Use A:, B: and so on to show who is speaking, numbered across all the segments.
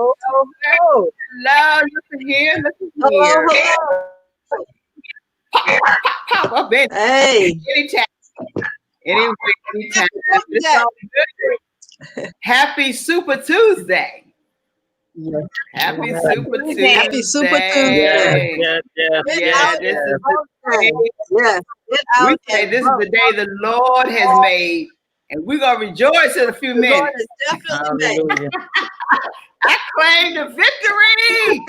A: Hello, hello.
B: Hello, listen here, listen
C: Hello,
B: here.
C: hello.
B: Pop up in
C: Hey.
B: anytime. Anyway, anytime.
C: Happy
B: It's
C: Tuesday.
B: all good. Happy Super Tuesday.
A: Yes,
B: Happy
A: yes,
B: Super
D: Tuesday.
C: Happy Super
A: yes,
C: Tuesday.
B: Tuesday.
A: yes, yes,
C: Get
B: Yeah,
C: out
B: this
C: and
B: is
C: vote.
B: the day.
C: Yes, get
B: We
C: out
B: say
C: and
B: this is
C: vote.
B: the day the Lord has made, and we're gonna rejoice in a few
C: The Lord
B: minutes.
C: is definitely made.
A: hallelujah.
B: I claim the victory.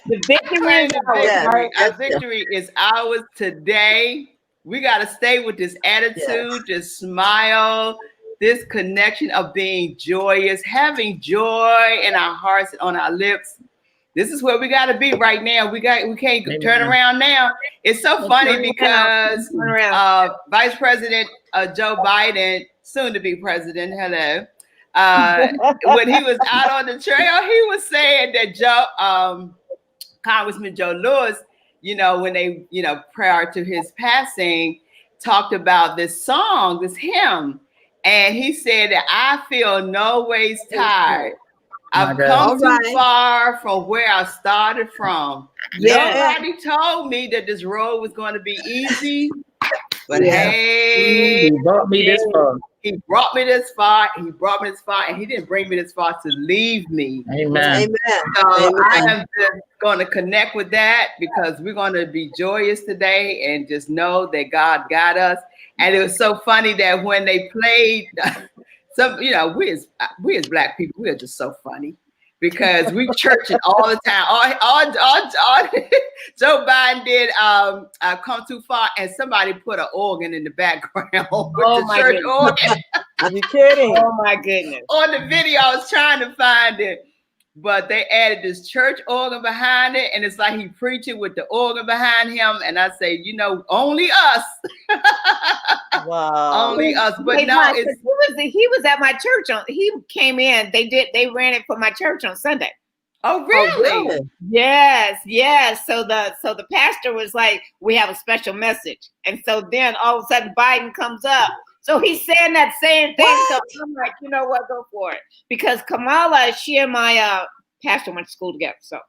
D: The victory
B: Claim
D: is
B: the
D: ours.
C: Yes,
B: victory. Our
C: yes, yes,
B: victory is ours today. We got to stay with this attitude, this smile, this connection of being joyous, having joy in our hearts and on our lips. This is where we got to be right now. We can't turn
A: Amen.
B: around now. It's so funny because
D: Turn around.
B: Vice President Joe Biden, soon to be president, hello. When he was out on the trail, he was saying that Congressman Joe Lewis, when they, prior to his passing, talked about this song, this hymn. And he said that I feel no ways tired.
A: My
B: I've
A: God.
B: come
C: All
B: too
C: right.
B: far from where I started from.
D: Yes.
B: Nobody told me that this road was going to be easy. But
C: Yeah.
B: hey,
A: He brought me this far.
B: he brought me this far. He brought me this far, and he didn't bring me this far to leave me.
A: Amen.
C: Amen.
B: So I
C: Amen.
B: am just going to connect with that because we're going to be joyous today and just know that God got us. And it was so funny that when they played we as Black people, we are just so funny because we church it all the time. All Joe Biden did come too far, and somebody put an organ in the background with
D: Oh,
B: the
D: my
B: church
D: goodness.
B: organ.
A: Are you kidding?
D: Oh my goodness.
B: On the video, I was trying to find it, but they added this church organ behind it, and it's like he preaching with the organ behind him. And I say, only us,
A: Wow.
B: only us. But
D: Hey,
B: no,
D: Mike,
B: it's
D: he was at my church he came in. They ran it for my church on Sunday.
B: oh
C: Oh,
B: really?
C: really?
D: Yes. So the pastor was like, we have a special message. And so then all of a sudden Biden comes up. So he's saying that same thing.
C: What?
D: So I'm like, you know what, go for it. Because Kamala, she and my pastor went to school together. So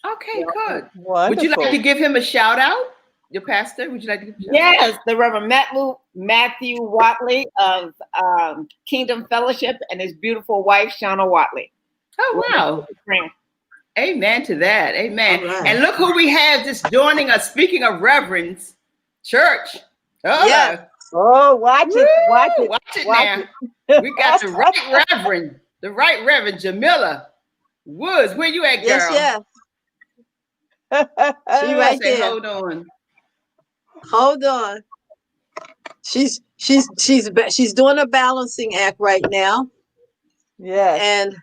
B: Okay, good.
A: Wonderful.
B: Would you like to give him a shout out? Your pastor? Would you like to give him a shout out?
D: yes, the Reverend Matthew Watley of Kingdom Fellowship and his beautiful wife, Shauna Watley.
B: Oh wow. Amen to that. Amen.
C: All right.
B: And look who we have just joining us. Speaking of reverends, church. Oh,
C: Yes.
A: Oh, watch it. Watch it.
B: Watch it
A: Watch
B: now.
A: it.
B: We got the right Reverend Jamila Woods. Where you at, girl?
C: Yes, yes. She right
B: Say,
C: there.
B: hold on.
C: Hold on. She's doing a balancing act right now.
A: Yes.
C: And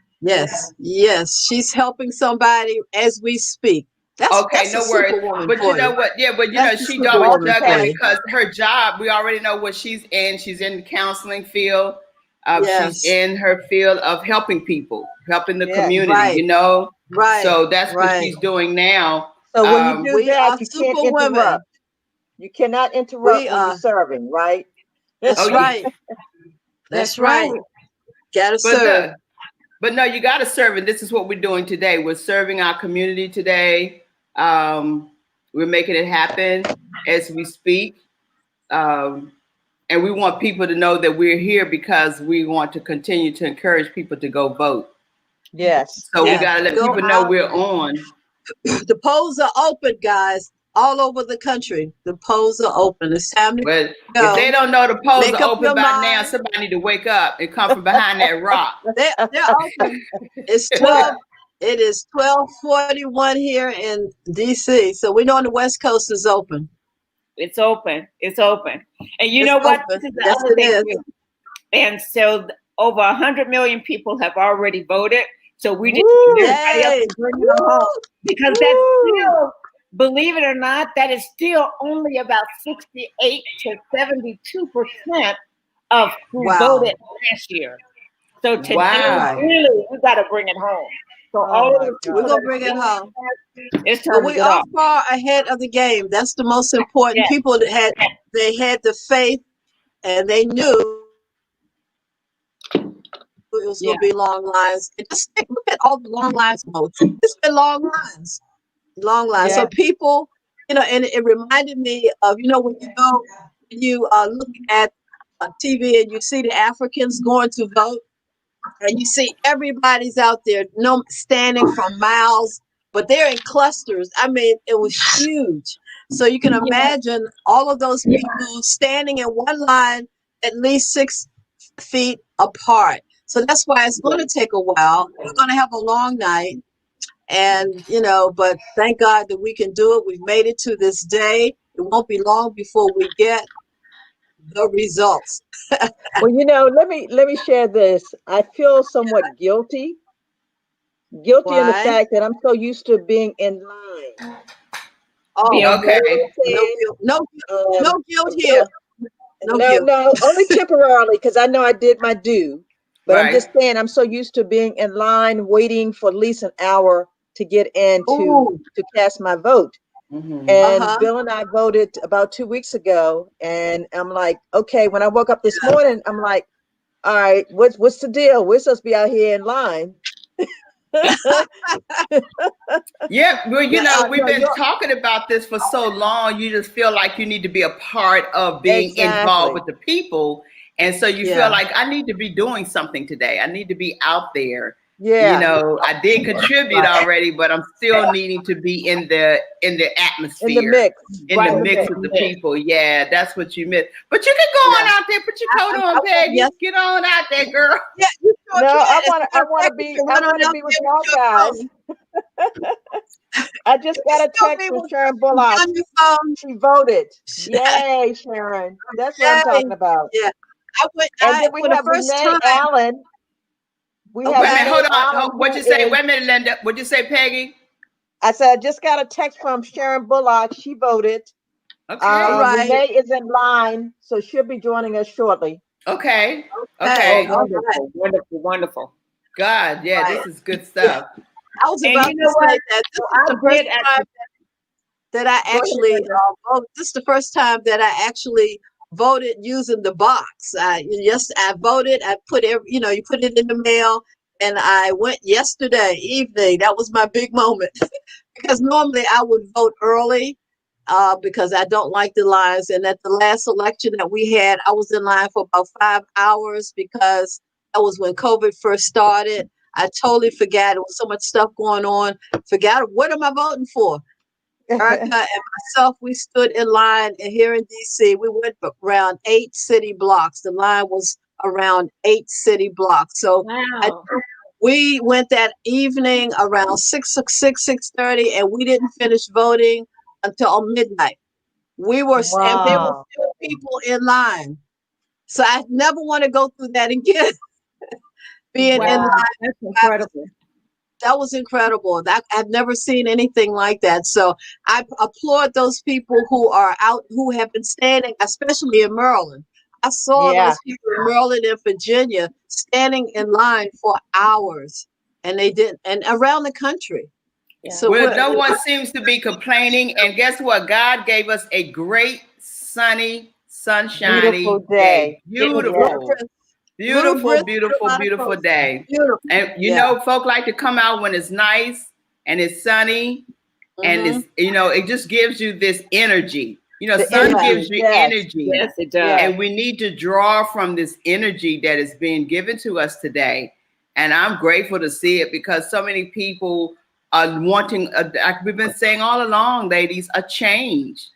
C: yes, she's helping somebody as we speak.
B: Okay,
C: That's
B: no
C: a
B: worries.
C: superwoman
B: But
C: for
B: you know what? Yeah, but
C: That's the
B: she's always
C: superwoman for
B: juggling
C: you.
B: because her job, we already know what she's in. She's in the counseling field.
C: Yes.
B: She's in her field of helping people, helping the
A: Yes.
B: community,
C: Right. Right.
B: So that's what
C: right.
B: she's doing now.
A: So when you do
C: We
A: that,
C: are
A: you can't
C: superwomen.
A: interrupt. You cannot interrupt
C: We
A: when you're
C: are.
A: serving, right?
C: That's
B: Oh, yeah.
C: right. That's right. Gotta
B: But
C: serve.
B: no, you got to serve, and this is what we're doing today. We're serving our community today. We're making it happen as we speak, and we want people to know that we're here because we want to continue to encourage people to go vote.
A: Yes.
B: So
C: Yes.
B: we got to let
C: Go
B: people know
C: out.
B: we're on.
C: The polls are open, guys, all over the country. The polls are open. It's time to
B: But
C: go.
B: if they don't know the polls
C: Make
B: are
C: up
B: open
C: your
B: by now,
C: mind.
B: somebody need to wake up and come from behind that rock.
C: They're open. It's 12. It is 12:41 here in DC. So we know on the West Coast is open.
D: It's open. It's open. And you
C: It's
D: know what?
C: open.
D: This is the
C: Yes,
D: other
C: it
D: thing
C: is.
D: too. And so over 100 million people have already voted. So we just
A: Woo!
D: need everybody else
C: Yay.
D: to bring it home. Because that's still, believe it or not, that is still only about 68 to 72% of who
C: Wow.
D: voted last year. So today,
B: Wow.
D: really, we got to bring it home. So
A: Oh
D: all of
A: my
D: the
A: God.
D: people
C: We're
D: that
C: gonna
D: are
C: bring it
D: voting
C: home.
D: it's
C: But
D: time to
C: we
D: get
C: are
D: off.
C: far ahead of the game. That's the most important.
D: Yes.
C: People that had the faith and they knew it was going to be long lines. And just look at all the long lines, folks. It's been long lines, long lines.
A: Yeah.
C: So people, and it reminded me of, when you look at TV and you see the Africans going to vote, and you see everybody's out there, standing for miles, but they're in clusters. I mean, it was huge. So you can imagine all of those people standing in one line, at least 6 feet apart. So that's why it's going to take a while. We're going to have a long night. And, but thank God that we can do it. We've made it to this day. It won't be long before we get the results.
A: Well, let me share this. I feel somewhat guilty in the
C: Why?
A: fact that I'm so used to being in line.
C: Oh,
B: Okay.
C: No guilt here. No guilt.
A: No, only temporarily, because I know I did my due. But I'm
B: Right.
A: just saying, I'm so used to being in line, waiting for at least an hour to get in to cast my vote.
B: Mhm.
A: And Bill and I voted about 2 weeks ago, and I'm like, okay. When I woke up this morning, I'm like, all right, what's the deal? We're supposed to be out here in line.
B: Yeah, well, we've been
A: you're-
B: talking about this for so long. You just feel like you need to be a part of being involved with the people. And so you feel like I need to be doing something today. I need to be out there.
A: Yeah.
B: I did contribute already, but I'm still needing to be in the atmosphere.
A: In the mix.
B: In the mix with the people. Yeah, that's what you miss. But you can go on out there, put your coat on, Peggy.
C: Yes.
B: Get on out there, girl.
C: Yeah, you sure
A: No,
C: can.
A: I want to be with y'all guys. I just got a text from Sharon Bullock.
C: On your phone.
A: She voted. Yay, Sharon. That's what I'm talking about.
C: Yeah.
A: And then we have Renee Allen.
B: Wait a minute, hold on. What'd you say? Wait a minute, Linda. What'd you say, Peggy?
A: I said, I just got a text from Sharon Bullock. She voted.
B: Okay.
C: Right.
A: Renee is in line, so she'll be joining us shortly.
B: Okay.
C: Okay.
D: Wonderful.
B: God, yeah, this is good stuff.
C: I was about to say that this is the first time that I actually voted. This is the first time that I actually voted using the box. I voted. I put you put it in the mail, and I went yesterday evening. That was my big moment because normally I would vote early because I don't like the lines. And at the last election that we had, I was in line for about 5 hours because that was when COVID first started. I totally forgot. There was so much stuff going on. Forgot, what am I voting for? Erica and myself, we stood in line, and here in DC, we went around 8 city blocks. The line was around 8 city blocks. So we went that evening around 6:30, and we didn't finish voting until midnight. We were, and there were still people in line. So I never want to go through that again. Being in line.
D: That's incredible.
C: That was incredible. I've never seen anything like that. So I applaud those people who are out, who have been standing, especially in Maryland. I saw those people in Maryland and Virginia standing in line for hours, and they didn't, and around the country.
D: Yeah.
C: So
B: Well, no one seems to be complaining. And guess what? God gave us a great, sunny, sunshiny day. Beautiful. Beautiful day.
C: Beautiful.
B: And folk like to come out when it's nice and it's sunny, and it's it just gives you this energy. Sun gives you energy.
D: Yes, it does.
B: And we need to draw from this energy that is being given to us today. And I'm grateful to see it because so many people are wanting, like we've been saying all along, ladies, a change.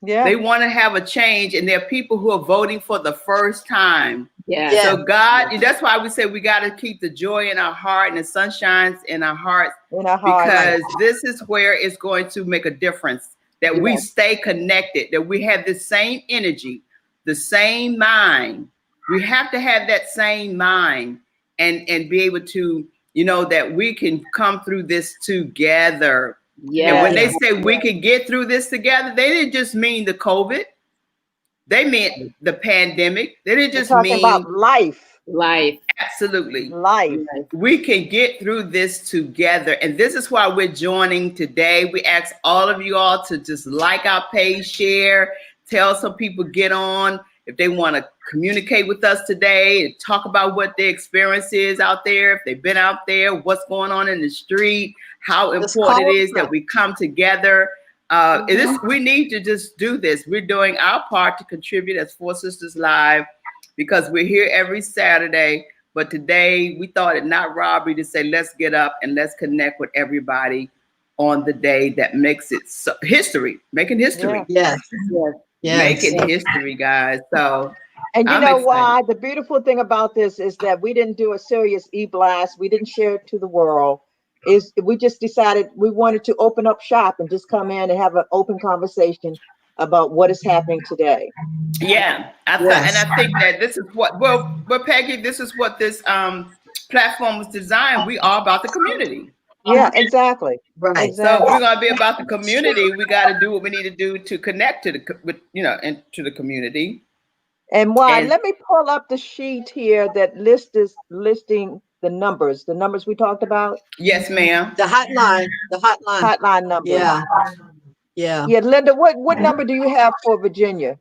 A: Yeah.
B: They want to have a change, and there are people who are voting for the first time.
D: Yeah.
B: So God, that's why we say we got to keep the joy in our heart and the sunshine in our hearts, because this is where it's going to make a difference, that we stay connected, that we have the same energy, the same mind. We have to have that same mind and be able to, that we can come through this together. Yeah. And when they say we can get through this together, they didn't just mean the COVID. They meant the pandemic. They didn't just mean
A: about life.
B: Absolutely.
A: Life.
B: We can get through this together. And this is why we're joining today. We ask all of you all to just like our page, share, tell some people, get on. if they want to communicate with us today and talk about what their experience is out there, if they've been out there, what's going on in the street, how important it is that we come together. We need to just do this. We're doing our part to contribute as Four Sisters Live because we're here every Saturday. But today we thought it not robbery to say, let's get up and let's connect with everybody on the day that makes it history, making history.
C: Yes.
B: Making history, guys. So,
A: and you know why? The beautiful thing about this is that we didn't do a serious e-blast. We didn't share it to the world. We just decided we wanted to open up shop and just come in and have an open conversation about what is happening today.
B: Yeah, and I think that this is what, well, Peggy, this is what this platform was designed. We are about the community.
A: Yeah, exactly.
C: Right.
A: Exactly.
B: So we're gonna be about the community. We got to do what we need to do to connect to to the community.
A: And why? Let me pull up the sheet here that listing the numbers we talked about.
B: Yes, ma'am.
C: The hotline
A: number.
C: Yeah.
A: Linda, what number do you have for Virginia?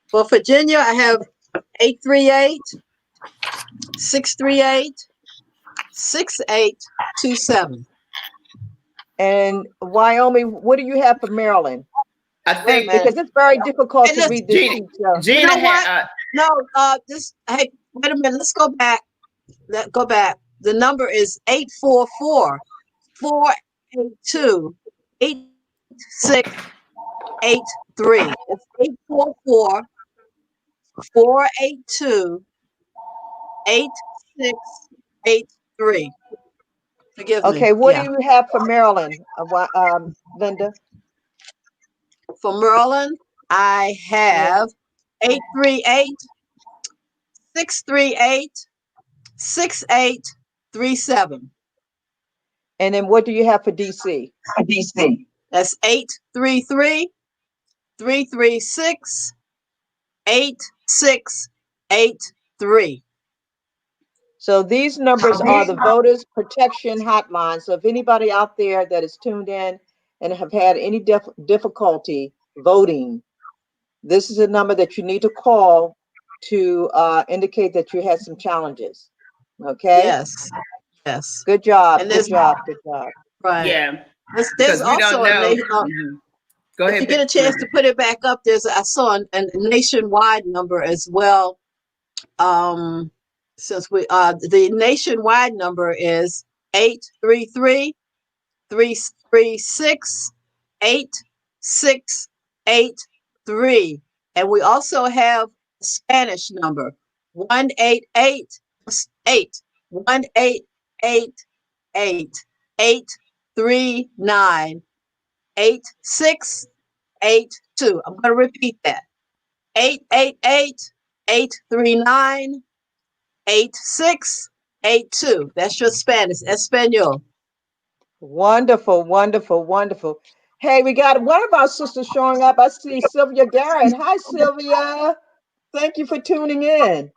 C: For Virginia, I have 838-638-6827.
A: And Wyoming, what do you have for Maryland?
B: I think
A: because it's very difficult to read this sheet.
B: Gina,
C: you know what? Hey, wait a minute. Let's go back. Go back. The number is 844-482-8683. It's 844-482-8683. Forgive me.
A: Okay, what do you have for Maryland, Linda?
C: For Maryland, I have 838-638-6837.
A: And then what do you have for DC?
C: That's 833-336-8683.
A: So these numbers are the Voters Protection Hotline. So if anybody out there that is tuned in and have had any difficulty voting, this is a number that you need to call to indicate that you had some challenges. Okay.
C: Yes.
A: Good job.
C: And
A: Good job.
C: Right.
B: Yeah.
C: There's also
B: Go ahead.
C: If you get a chance to put it back up, I saw a nationwide number as well. Since the nationwide number is 833-336-8683. And we also have a Spanish number, 1-888-839-8682. I'm going to repeat that. 888-839-8682. That's your Spanish, Espanol.
A: Wonderful. Hey, we got one of our sisters showing up. I see Sylvia Garrett. Hi, Sylvia. Thank you for tuning in.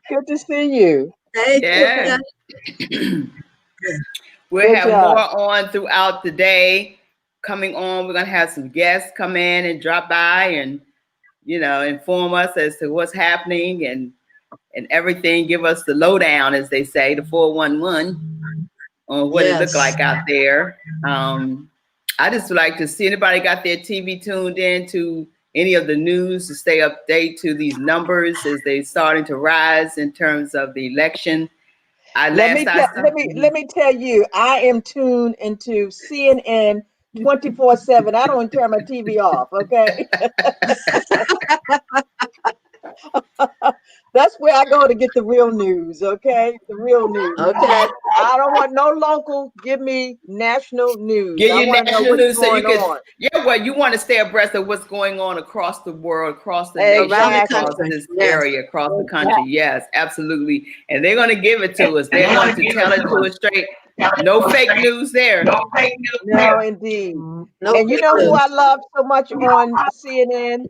A: Good to see you.
B: Yeah. We'll have more on throughout the day coming on. We're going to have some guests come in and drop by and, inform us as to what's happening and everything. Give us the lowdown, as they say, the 411 on what it looked like out there. I just would like to see anybody got their TV tuned in to any of the news to stay updated to these numbers as they starting to rise in terms of the election.
A: Let me tell you, I am tuned into CNN 24/7. I don't turn my TV off. Okay. That's where I go to get the real news. Okay, the real news.
C: Okay.
A: I don't want no local. Give me national news.
B: Get your national news so you can. Yeah, well, you want to stay abreast of what's going on across the world, across the nation, across this area, across the country. Yes, absolutely. And they're going to give it to us. They're going to tell it to us straight. No fake news there.
A: No, indeed. And you know who I love so much on CNN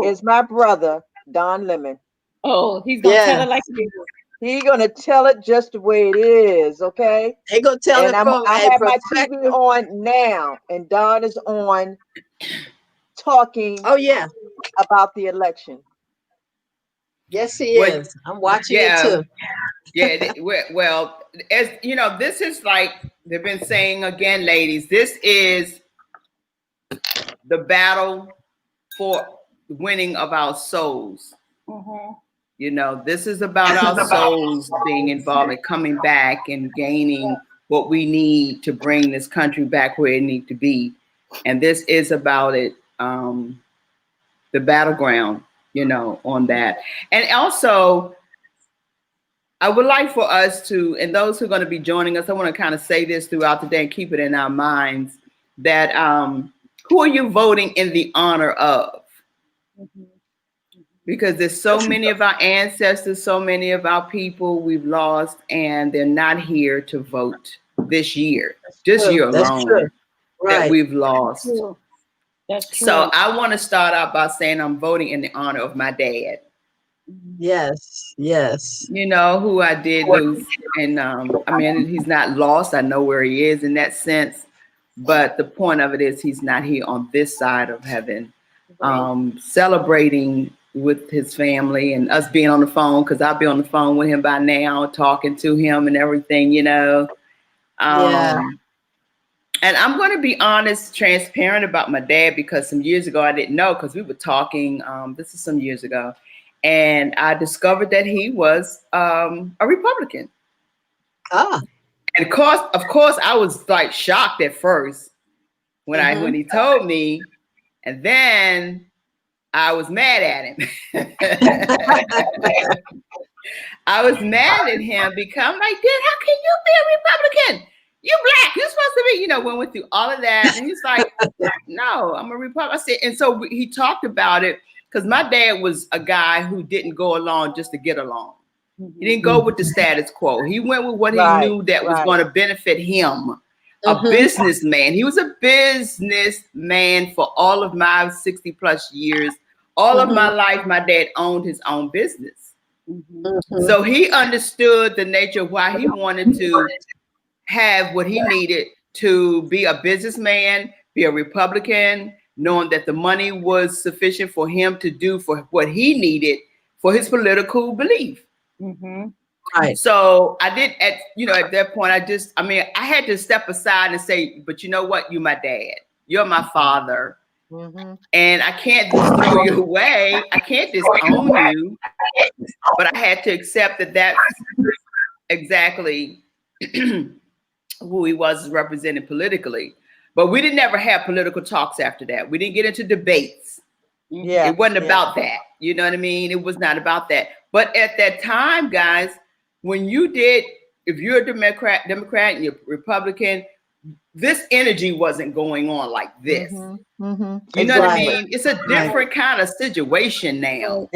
A: is my brother, Don Lemon.
D: Oh, he's going to tell it like it is.
A: He's going to tell it just the way it is, okay?
C: He's going to tell it from
A: I have my TV on now, and Don is on talking.
C: Oh, yeah.
A: about the election.
C: Yes, he is. I'm watching it too.
B: Yeah. Well, as you know, this is like they've been saying again, ladies. This is the battle for winning of our souls.
D: Mm-hmm.
B: You know, this is about our souls being involved and coming back and gaining what we need to bring this country back where it needs to be. And this is about it, the battleground, you know, on that. And also, I would like for us to, and those who are going to be joining us, I want to kind of say this throughout the day and keep it in our minds that who are you voting in the honor of?
D: Mm-hmm.
B: Because there's so many of our ancestors, so many of our people we've lost, and they're not here to vote this year, this year alone, that we've lost.
D: That's true.
B: So I want to start out by saying I'm voting in the honor of my dad.
C: Yes, yes.
B: You know, who I did lose. And I mean, he's not lost. I know where he is in that sense. But the point of it is he's not here on this side of heaven, celebrating with his family and us being on the phone, because I'll be on the phone with him by now, talking to him and everything, you know. And I'm going to be honest, transparent about my dad, because some years ago I didn't know, because we were talking, this is some years ago, and I discovered that he was a Republican. And of course, I was like shocked at first when he told me, and then I was mad at him. I was mad at him because I'm like, dude, how can you be a Republican? You black. You're supposed to be, you know, went through all of that. And he's like, no, I'm a Republican. I said, and so he talked about it, because my dad was a guy who didn't go along just to get along. He didn't go with the status quo. He went with what he knew that was going to benefit him. A businessman. He was a businessman for all of my 60 plus years. All of my life, my dad owned his own business. So he understood the nature of why he wanted to have what he needed to be a businessman, be a Republican, knowing that the money was sufficient for him to do for what he needed for his political belief.
C: Right.
B: So I did at that point, I had to step aside and say, but you know what? You're my dad. You're my father. And I can't just throw you away. I can't disown you. But I had to accept that that's exactly who he was represented politically. But we didn't ever have political talks after that. We didn't get into debates. It wasn't about that. You know what I mean? It was not about that. But at that time, guys, when if you're a Democrat and you're Republican, this energy wasn't going on like this. You know what I mean? It's a different kind of situation now.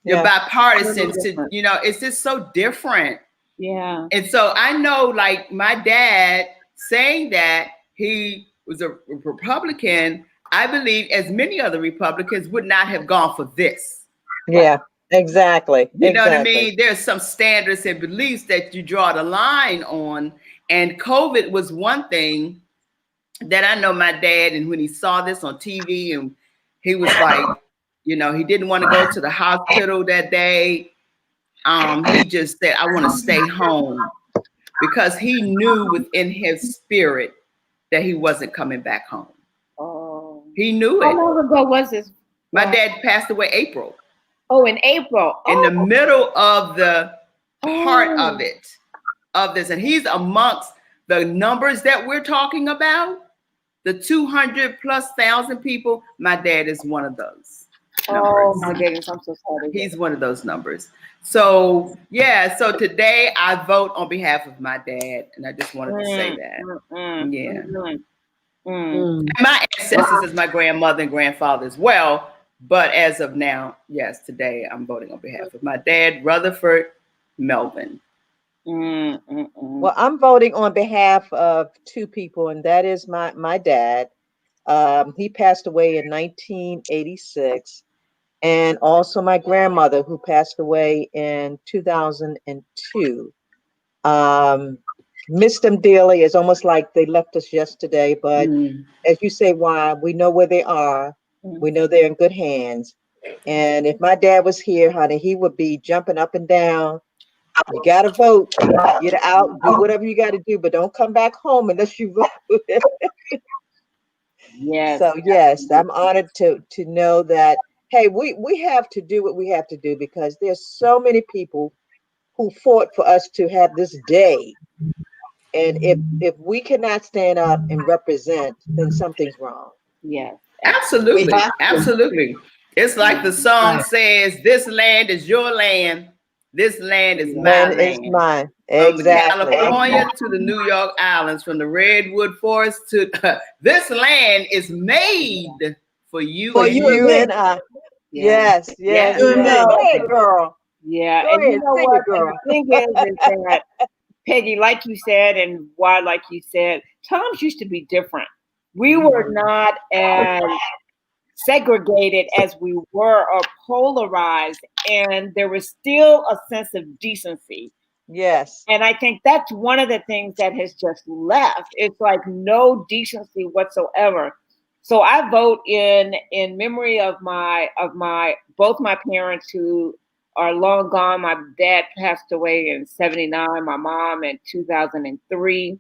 B: You're bipartisan. You know, it's just so different.
D: Yeah.
B: And so I know, like, my dad saying that he was a Republican, I believe, as many other Republicans, would not have gone for this.
A: Yeah, exactly.
B: You know what I mean? There's some standards and beliefs that you draw the line on. And COVID was one thing that I know my dad, and when he saw this on TV, and he was like, you know, he didn't want to go to the hospital that day. He just said, I want to stay home, because he knew within his spirit that he wasn't coming back home.
D: Oh.
B: He knew it.
D: How long ago was this?
B: My dad passed away April.
D: Oh, in April.
B: In the middle of the part of it, of this. And he's amongst the numbers that we're talking about, the 200,000+ people. My dad is one of those numbers.
D: Oh my goodness, I'm so sorry.
B: He's one of those numbers. So yeah, so today I vote on behalf of my dad, and I just wanted to say that. And my ancestors is my grandmother and grandfather as well. But as of now, yes, today I'm voting on behalf of my dad, Rutherford Melvin.
A: Well, I'm voting on behalf of two people, and that is my dad. He passed away in 1986, and also my grandmother, who passed away in 2002. Missed them dearly. It's almost like they left us yesterday, but as you say, why we know where they are. We know they're in good hands. And if my dad was here, honey, he would be jumping up and down. You got to vote, get out, do whatever you got to do, but don't come back home unless you vote.
D: Yes.
A: So yes, I'm honored to know that, hey, we have to do what we have to do because there's so many people who fought for us to have this day. And if we cannot stand up and represent, then something's wrong.
D: Yes.
B: Absolutely.
C: We have to.
B: Absolutely. It's like the song says, this land is your land. This land is my
A: Land is
B: land.
A: mine.
B: From the
A: Exactly.
B: California to the New York Islands, from the Redwood Forest to this land is made for you.
A: For
B: and
A: you
B: me.
A: and I.
D: Yeah.
A: Yes, yes,
C: You and
A: yes.
C: me.
A: Go ahead, girl.
D: Yeah.
A: Go
D: And
A: ahead,
D: you know
A: sing
D: what?
A: it, girl.
D: And the thing is that, Peggy, like you said, and why, like you said, times used to be different. We were not as segregated as we were, or polarized, and there was still a sense of decency.
A: Yes.
D: And I think that's one of the things that has just left. It's like no decency whatsoever. So I vote in memory of my both my parents who are long gone. My dad passed away in '79, my mom in 2003.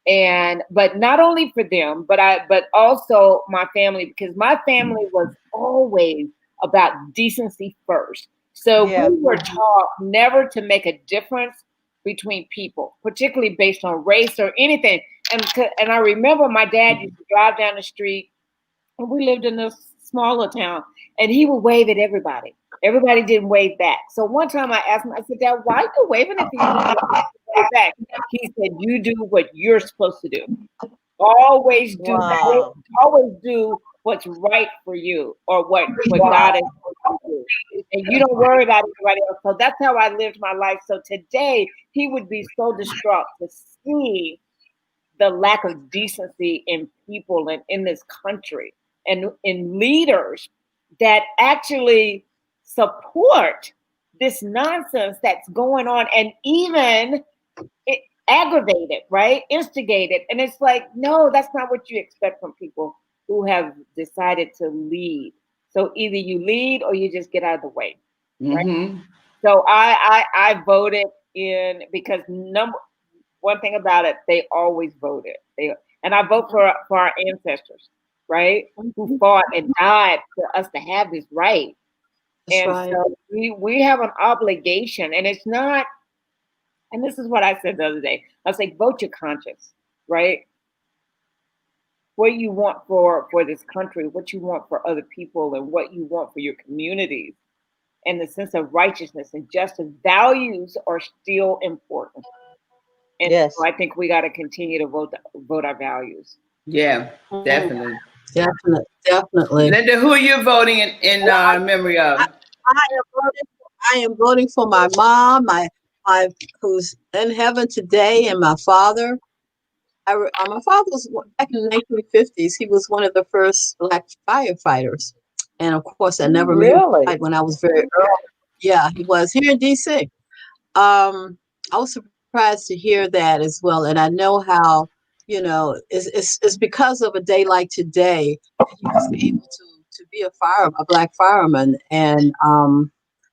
D: And but not only for them, but also my family, because my family was always about decency first. So
A: Yeah.
D: we were taught never to make a difference between people, particularly based on race or anything. And I remember my dad used to drive down the street, and we lived in a smaller town, and he would wave at everybody. Everybody didn't wave back. So one time I asked him, I said, Dad, why are you waving at these people wave back? He said, you do what you're supposed to do. Always do
A: Wow.
D: always do what's right for you, or what God is supposed to do. And you don't worry about everybody else. So that's how I lived my life. So today he would be so distraught to see the lack of decency in people and in this country, and in leaders that actually support this nonsense that's going on, and even it aggravated, right? Instigated. And it's like, no, that's not what you expect from people who have decided to lead. So either you lead or you just get out of the way. Right.
B: Mm-hmm.
D: So I voted in, because one thing about it, they always voted. And I vote for our ancestors, right? Who fought and died for us to have this right.
C: That's
D: And
C: right.
D: so we have an obligation, and it's not, and this is what I said the other day. I was like, vote your conscience, right? What you want for this country, what you want for other people, and what you want for your communities, and the sense of righteousness and justice. Values are still important. And
A: Yes.
D: so I think we got to continue to vote our values.
B: Yeah, definitely.
C: Definitely.
B: Linda, who are you voting in memory of?
C: I am voting for my mom, my who's in heaven today, and my father. My father was back in the 1950s. He was one of the first Black firefighters, and of course, I never met him
A: Really?
C: when I was very early. Yeah, he was here in D.C. I was surprised to hear that as well, and I know how, it's because of a day like today that he was able to be a Black fireman, and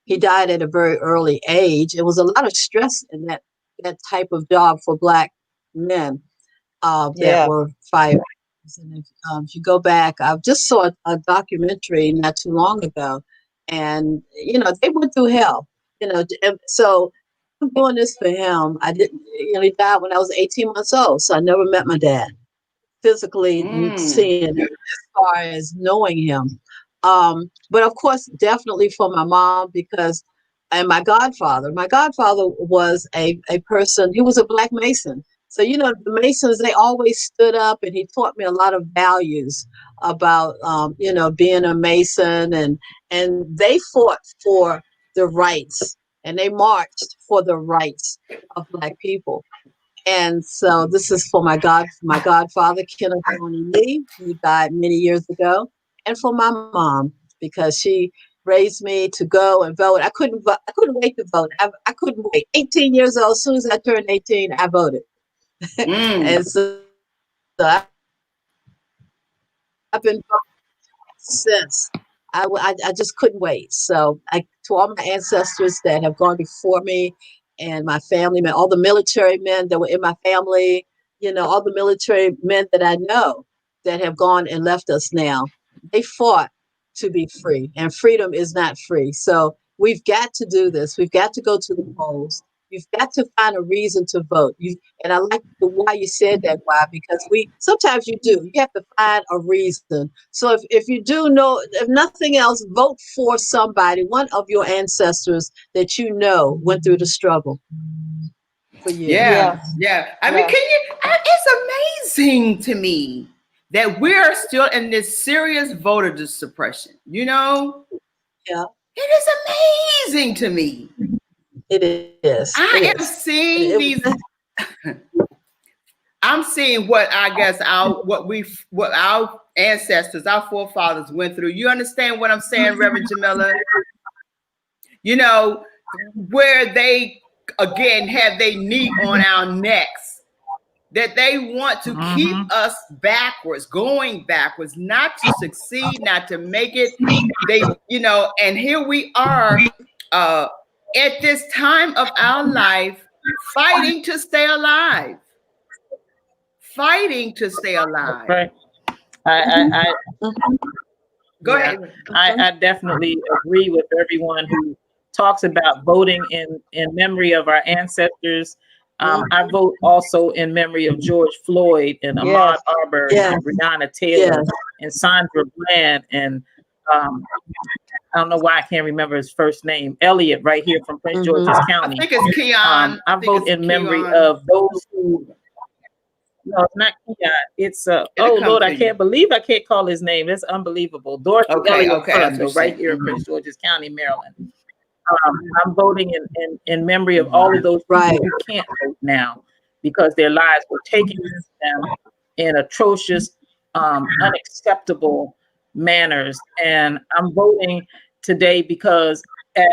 C: he died at a very early age. It was a lot of stress in that type of job for Black men that
A: Yeah.
C: were firefighters. And if you go back, I just saw a documentary not too long ago, and they went through hell. And so I'm doing this for him. I didn't, he died when I was 18 months old, so I never met my dad physically, seeing him as far as knowing him. But of course, definitely for my mom, and my godfather. My godfather was a person, he was a Black Mason. So, the Masons, they always stood up, and he taught me a lot of values about, being a Mason, and they fought for the rights, and they marched for the rights of Black people. And so this is for my godfather, Kenneth Tony Lee, who died many years ago, and for my mom, because she raised me to go and vote. I couldn't wait to vote. I couldn't wait. 18 years old, as soon as I turned 18, I voted. And so I've been voting since. I just couldn't wait. So to all my ancestors that have gone before me and my family, all the military men that were in my family, all the military men that I know that have gone and left us now, they fought to be free, and freedom is not free. So we've got to do this. We've got to go to the polls. You've got to find a reason to vote. And I like why you said that, why, because sometimes you do. You have to find a reason. So if you do know, if nothing else, vote for somebody, one of your ancestors that you know went through the struggle for you.
B: Yeah. I mean, it's amazing to me that we're still in this serious voter suppression,
C: Yeah.
B: It is amazing to me.
C: It is.
B: I am seeing these. I'm seeing what I guess what our ancestors, our forefathers went through. You understand what I'm saying, Reverend Jamila? Where they again have their knee on our necks, that they want to keep us going backwards, not to succeed, not to make it. And here we are at this time of our life, fighting to stay alive.
E: Right. I
B: Go ahead.
E: I definitely agree with everyone who talks about voting in memory of our ancestors. I vote also in memory of George Floyd and Ahmaud Arbery and Breonna Taylor and Sandra Bland and I don't know why I can't remember his first name, Elliott, right here from Prince George's County.
B: I think it's Keon.
E: I vote in memory of those who. No, it's not Keon. It's Lord, I can't believe I can't call his name. It's unbelievable. Dorothy Elliott Crandall, right here in Prince George's County, Maryland. I'm voting in memory of all of those people who can't vote now because their lives were taken from them in atrocious, unacceptable manners. And I'm voting today because,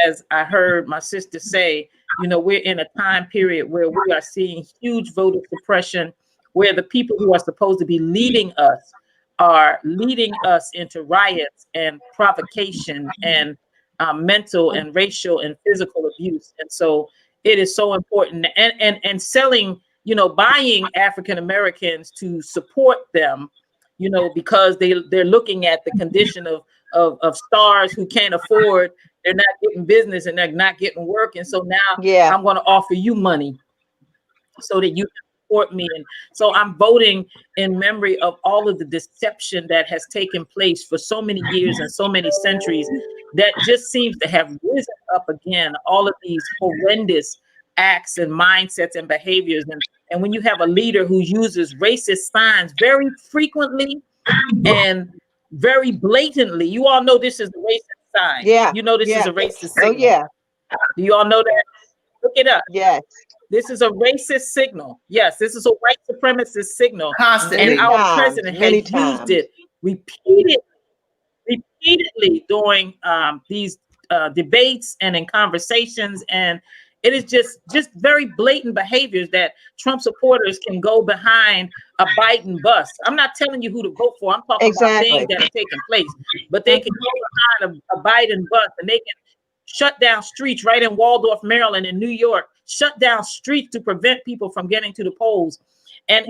E: as I heard my sister say, we're in a time period where we are seeing huge voter suppression, where the people who are supposed to be leading us are leading us into riots and provocation and mental and racial and physical abuse. And so it is so important and selling, buying African Americans to support them, because they're looking at the condition of stars who can't afford, they're not getting business and they're not getting work. And so now I'm going to offer you money so that you can support me. And so I'm voting in memory of all of the deception that has taken place for so many years and so many centuries that just seems to have risen up again, all of these horrendous acts and mindsets and behaviors. And when you have a leader who uses racist signs very frequently and very blatantly, you all know this is a racist sign. You know this is a racist signal. Do you all know that? Look it up. This is a racist signal. Yes, this is a white supremacist signal.
B: Constantly.
E: And our president has used it repeatedly during these debates and in conversations. And it is just very blatant behaviors that Trump supporters can go behind a Biden bus. I'm not telling you who to vote for. I'm talking about things that are taking place. But they can go behind a Biden bus and they can shut down streets right in Waldorf, Maryland, and New York, shut down streets to prevent people from getting to the polls. And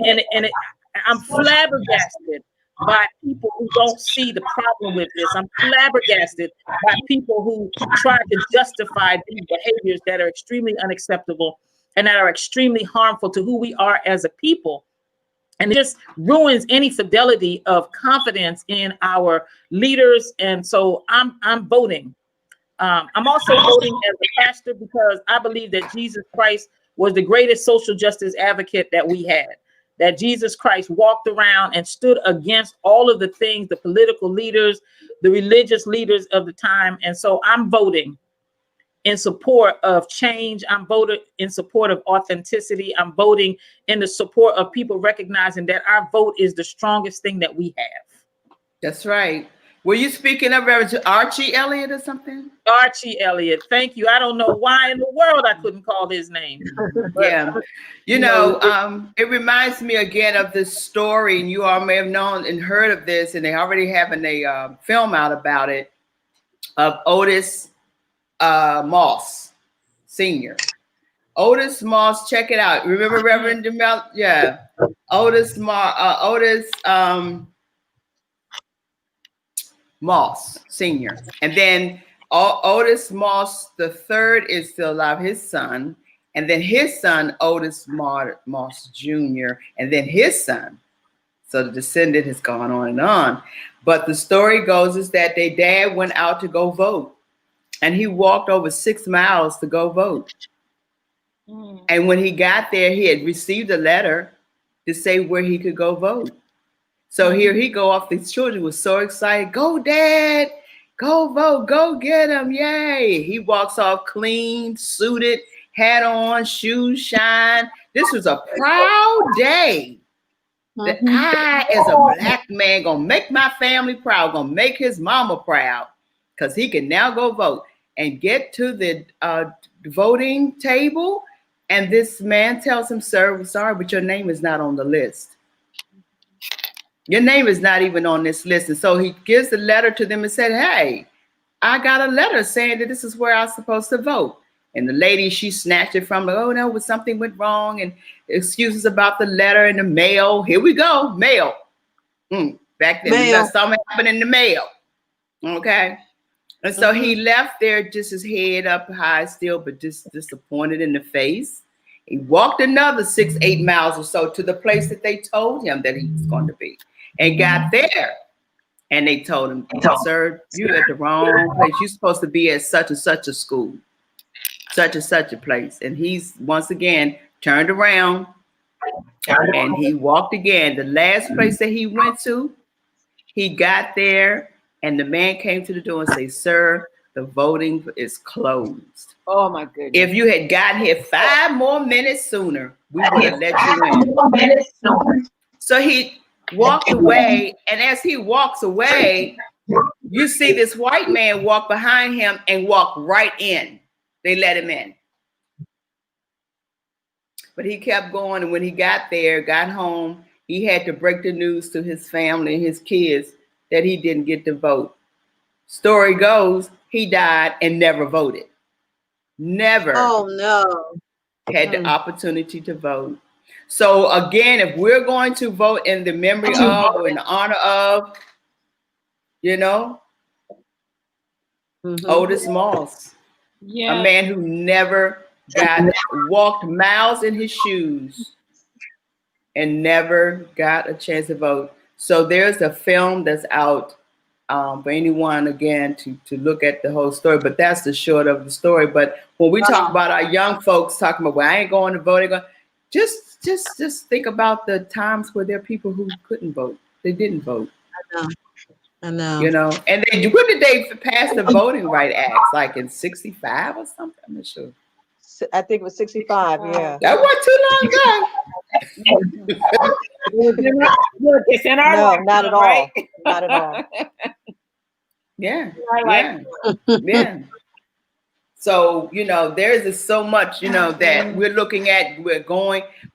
E: I'm flabbergasted by people who don't see the problem with this. I'm flabbergasted by people who try to justify these behaviors that are extremely unacceptable and that are extremely harmful to who we are as a people. And it just ruins any fidelity of confidence in our leaders. And so I'm voting. I'm also voting as a pastor because I believe that Jesus Christ was the greatest social justice advocate that we had. That Jesus Christ walked around and stood against all of the things, the political leaders, the religious leaders of the time. And so I'm voting in support of change. I'm voting in support of authenticity. I'm voting in the support of people recognizing that our vote is the strongest thing that we have.
B: That's right. Were you speaking of Reverend Archie Elliott or something?
E: Archie Elliott. Thank you. I don't know why in the world I couldn't call his name.
B: Yeah. You know, it reminds me again of this story, and you all may have known and heard of this, and they already having a film out about it, of Otis Moss Sr. Otis Moss, check it out. Remember Reverend DeMel? Yeah. Otis Moss Sr. And then Otis Moss the third is still alive, his son. And then his son, Otis Moss Jr. And then his son. So the descendant has gone on and on. But the story goes is that their dad went out to go vote. And he walked over 6 miles to go vote. And when he got there, he had received a letter to say where he could go vote. So here he go off. These children were so excited. Go, Dad. Go vote. Go get him. Yay. He walks off clean, suited, hat on, shoes shine. This was a proud day. That I, as a black man, gonna make my family proud, gonna make his mama proud, because he can now go vote and get to the voting table. And this man tells him, sir, we're sorry, but your name is not on the list. Your name is not even on this list. And so he gives the letter to them and said, hey, I got a letter saying that this is where I'm supposed to vote. And the lady, she snatched it from, oh no, something went wrong, and excuses about the letter and the mail. Here we go, mail. Back then, something happened in the mail. Okay. And so he left there just his head up high still, but just disappointed in the face. He walked another 6-8 miles or so to the place that they told him that he was going to be, and got there. And they told him, sir, you're at the wrong place. You're supposed to be at such and such a school, such and such a place. And he's once again turned around and he walked again. The last place that he went to, he got there. And the man came to the door and said, sir, the voting is closed.
D: Oh, my goodness.
B: If you had gotten here 5 more minutes sooner, we would have let you in. So he walked away. And as he walks away, you see this white man walk behind him and walk right in. They let him in. But he kept going. And when he got there, got home, he had to break the news to his family and his kids that he didn't get to vote. Story goes, he died and never voted. Never.
C: Oh no.
B: Had the opportunity to vote. So again, if we're going to vote in the memory of or in the honor of, you know, Otis Moss, a man who never walked miles in his shoes and never got a chance to vote. So there's a film that's out for anyone, again, to look at the whole story. But that's the short of the story. But when we talk about our young folks talking about, well, I ain't going to vote, just think about the times where there are people who couldn't vote. They didn't vote.
C: I know.
B: You know, and when did they pass the Voting Right Act? Like in 65 or something? I'm not sure.
A: I think it was 65, yeah.
B: That wasn't too long ago.
D: It's in our life,
A: not at all.
D: Right?
A: Not at all.
B: Yeah. Yeah. So, you know, there's so much, you know, that we're looking at,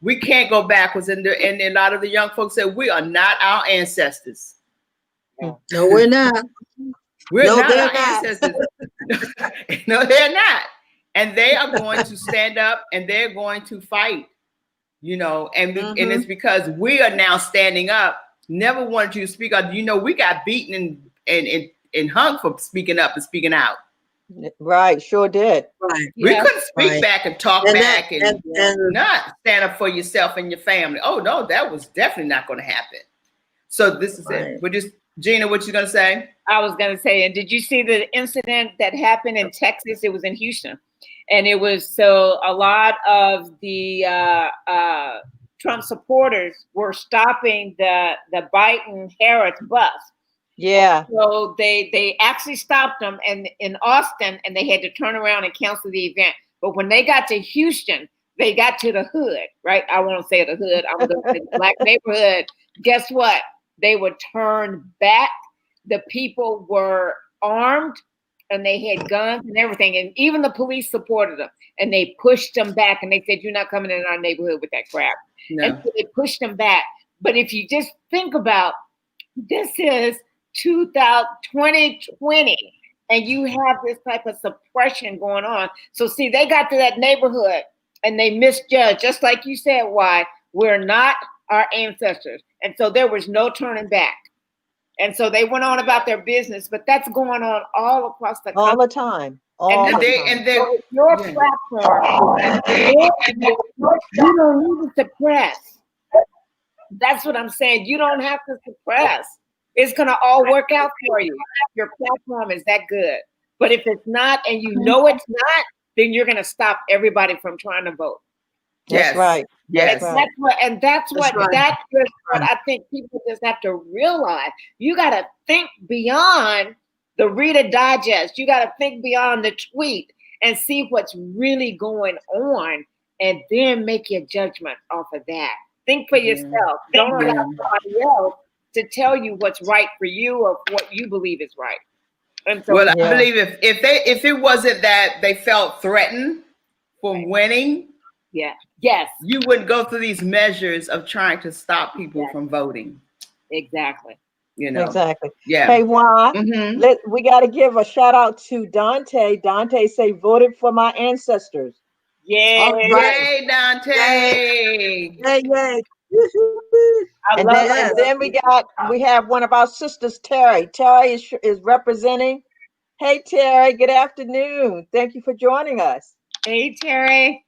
B: we can't go backwards. And a lot of the young folks say, we are not our ancestors.
C: No, we're not.
B: We're not our ancestors. No, they're not. And they are going to stand up and they're going to fight, you know, and it's because we are now standing up. Never wanted you to speak up. You know, we got beaten and hung for speaking up and speaking out.
A: Right, sure did.
C: Right.
B: We couldn't speak back and talk back and not stand up for yourself and your family. Oh, no, that was definitely not going to happen. So this is it. We're just, Gina, what you going to say?
D: I was going to say, and did you see the incident that happened in Texas? It was in Houston. And it was, so a lot of the Trump supporters were stopping the Biden-Harris bus.
A: Yeah.
D: So they actually stopped them in Austin, and they had to turn around and cancel the event. But when they got to Houston, they got to the hood, right? I won't say the hood. I'm going to say the black neighborhood. Guess what? They were turned back. the people were armed and they had guns and everything. And even the police supported them and they pushed them back and they said, you're not coming in our neighborhood with that crap. No. And so they pushed them back. But if you just think about, this is 2020 and you have this type of suppression going on. So see, they got to that neighborhood and they misjudged, just like you said, why we're not our ancestors. And so there was no turning back. And so they went on about their business, but that's going on all across the country.
A: All the time.
D: And your platform, you don't need to suppress. That's what I'm saying. You don't have to suppress. It's going to all work out for you. Your platform is that good. But if it's not, and you know it's not, then you're going to stop everybody from trying to vote.
A: That's right.
B: Yes.
D: That's what I think people just have to realize. You got to think beyond the Reader Digest. You got to think beyond the tweet and see what's really going on, and then make your judgment off of that. Think for yourself. Don't allow somebody else to tell you what's right for you or what you believe is right. And so,
B: I believe if it wasn't that they felt threatened from winning, you wouldn't go through these measures of trying to stop people from voting.
D: Exactly.
B: You know.
A: Exactly.
B: Yeah.
A: Hey, Juan, we got to give a shout out to Dante. Dante say, voted for my ancestors.
D: Yeah.
B: Yay, Dante.
C: Yay.
A: And then we have one of our sisters, Terry. Terry is representing. Hey, Terry, good afternoon. Thank you for joining us.
D: Hey, Terry.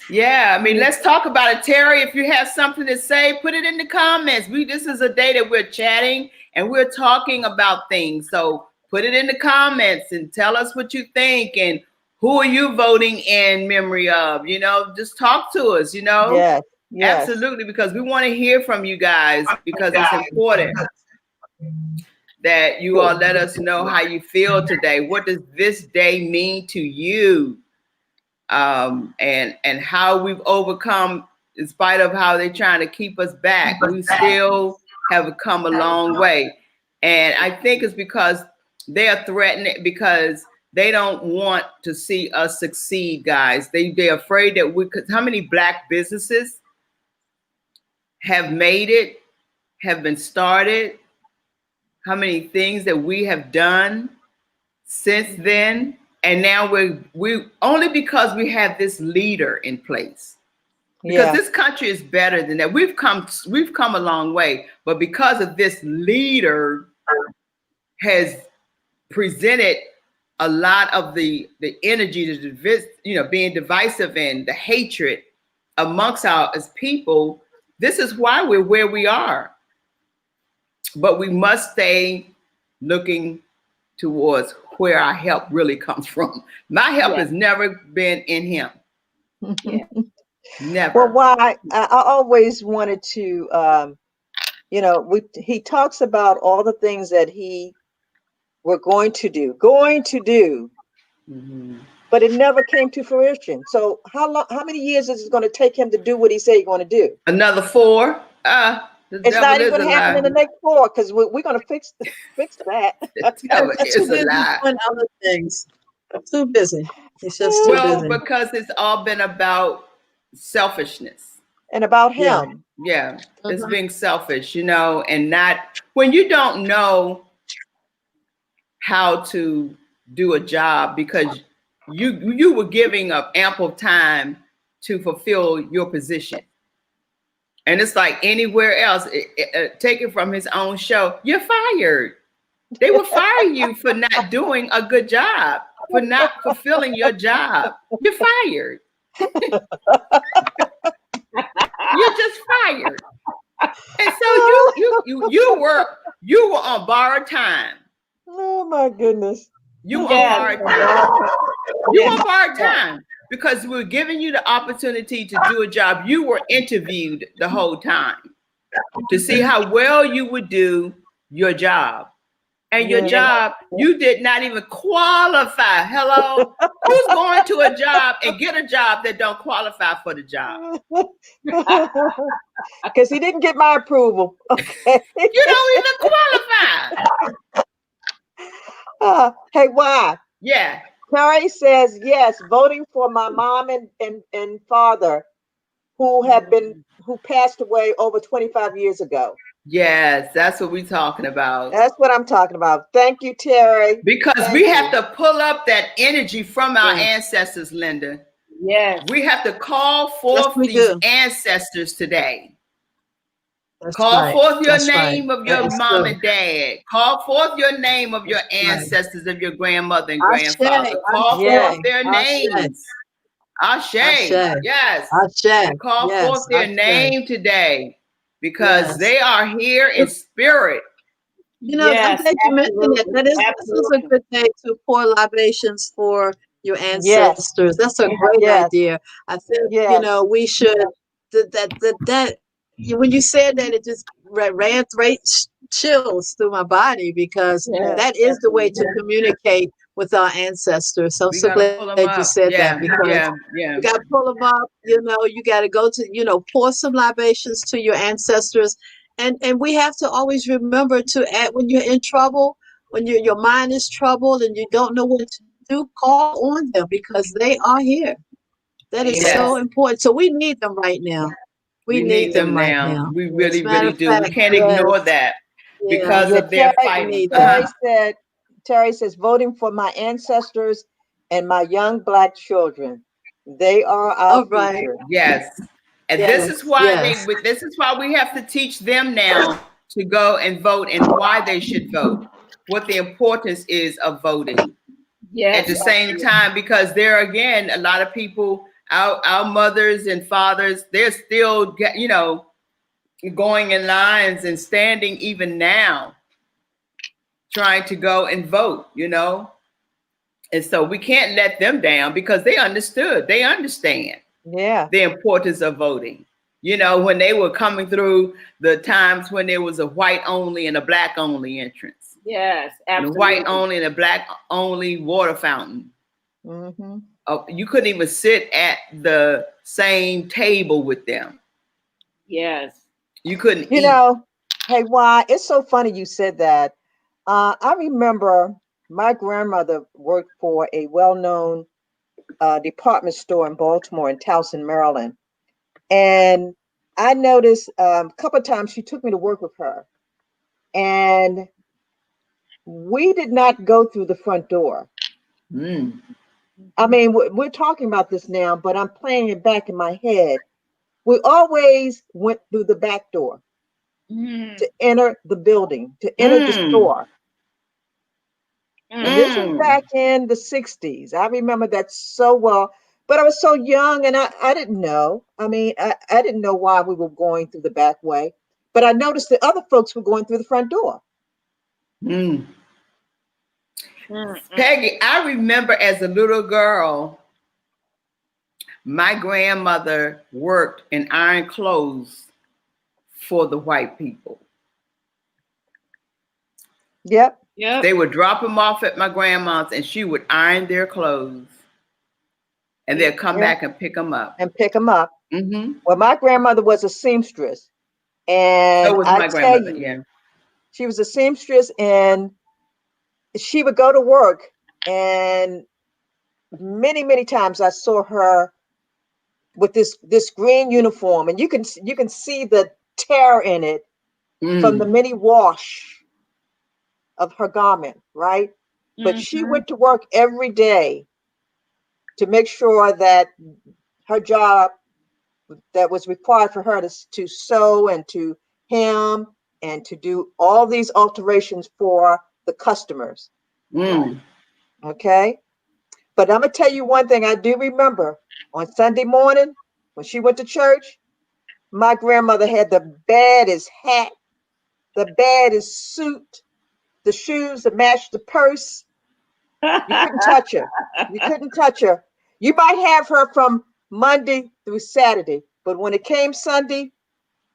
B: Yeah, I mean, let's talk about it. Terry, if you have something to say, put it in the comments. This is a day that we're chatting and we're talking about things. So put it in the comments and tell us what you think and who are you voting in memory of? You know, just talk to us, you know?
A: Yes.
B: Absolutely, because we want to hear from you guys, because it's important that you all let us know how you feel today. What does this day mean to you? And how we've overcome, in spite of how they're trying to keep us back, we still have come a long way. And I think it's because they are threatening, because they don't want to see us succeed, guys. They're afraid that how many Black businesses have made it, have been started, how many things that we have done since then. And now we only because we have this leader in place, because this country is better than that. We've come a long way, but because of this leader has presented a lot of the energy to being divisive and the hatred amongst as people. This is why we're where we are. But we must stay looking towards where our help really comes from. My help has never been in him. Never.
A: Well, why I always wanted to, he talks about all the things that we're going to do, but it never came to fruition. So how many years is it going to take him to do what he said he's going to do?
B: Another 4.
A: It's not even going to happen in the next 4, because we're going to fix that.
B: It's a lie.
C: Other things. Too busy. It's just too busy.
B: Because it's all been about selfishness
A: and about him.
B: Yeah, it's being selfish, and not when you don't know how to do a job, because you were giving up ample time to fulfill your position. And it's like anywhere else, take it from his own show, you're fired. They will fire you for not doing a good job, for not fulfilling your job. You're fired. You're just fired. And so you were on borrowed time.
A: Oh my goodness.
B: You were on borrowed time. You were on borrowed time. Because we're giving you the opportunity to do a job. You were interviewed the whole time to see how well you would do your job. And your job, you did not even qualify. Hello? Who's going to a job and get a job that don't qualify for the job?
A: Because he didn't get my approval. Okay.
B: You don't even qualify.
A: Hey, why?
B: Yeah.
A: Terry says, yes, voting for my mom and father who passed away over 25 years ago.
B: Yes, that's what we're talking about.
A: That's what I'm talking about. Thank you, Terry.
B: Because we have to pull up that energy from our ancestors, Linda.
D: Yes.
B: We have to call forth these ancestors today. Call forth your name of your mom and dad. Call forth your name of your ancestors, of your grandmother and grandfather. Call forth their names. Ashe. Yes. Call forth their name today. Because they are here in spirit.
C: You know, I'm glad you mentioned that. This is a good day to pour libations for your ancestors. That's a great idea. I think, you know, we should, when you said that, it just ran straight chills through my body, because that is the way to communicate with our ancestors. So I'm so glad you said that, because you got to pull them up. You know, you got to go to, you know, pour some libations to your ancestors. And we have to always remember to add, when you're in trouble, when your mind is troubled and you don't know what to do, call on them, because they are here. That is so important. So we need them right now. We need them right now.
B: We really, really do. We can't ignore that because of their fighting.
A: Terry says, voting for my ancestors and my young Black children. They are our future.
B: Yes. And this is why this is why we have to teach them now to go and vote, and why they should vote. What the importance is of voting. At the same time, because there again, a lot of people, our mothers and fathers, they're still, you know, going in lines and standing even now, trying to go and vote, you know. And so we can't let them down, because they understood. They understand the importance of voting. You know, when they were coming through the times when there was a white only and a Black only entrance.
D: Yes, absolutely.
B: A white only and a Black only water fountain. You couldn't even sit at the same table with them.
D: Yes.
B: You couldn't
A: eat. Know, hey, why? It's so funny you said that. I remember my grandmother worked for a well-known department store in Baltimore, in Towson, Maryland. And I noticed a couple of times she took me to work with her. And we did not go through the front door. I mean, we're talking about this now, but I'm playing it back in my head. We always went through the back door to enter the building, to enter the store. And this was back in the 60s. I remember that so well, but I was so young and I didn't know. I mean, I didn't know why we were going through the back way, but I noticed that other folks were going through the front door.
B: Peggy, I remember as a little girl, my grandmother worked in iron clothes for the white people.
A: Yep.
B: They would drop them off at my grandma's and she would iron their clothes. And they'll come back and pick them up.
A: Well, my grandmother was a seamstress. And
B: so was my grandmother,
A: she was a seamstress, and she would go to work, and many, many times I saw her with this green uniform, and you can see the tear in it from the mini wash of her garment, right? But she went to work every day to make sure that her job that was required for her to sew and to hem and to do all these alterations for the customers. Okay. But I'm going to tell you one thing I do remember. On Sunday morning, when she went to church, my grandmother had the baddest hat, the baddest suit, the shoes that matched the purse. You couldn't touch her. You couldn't touch her. You might have her from Monday through Saturday, but when it came Sunday,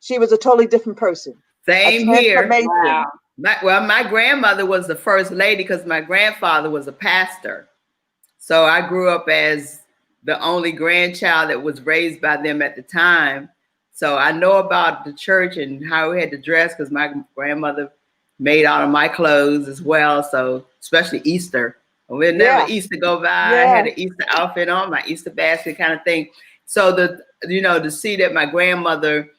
A: she was a totally different person.
B: Same here.
D: Wow.
B: My grandmother was the first lady because my grandfather was a pastor. So I grew up as the only grandchild that was raised by them at the time. So I know about the church and how we had to dress because my grandmother made all of my clothes as well. So especially Easter. We'll never Easter go by. I had an Easter outfit on, my Easter basket kind of thing. So to see that my grandmother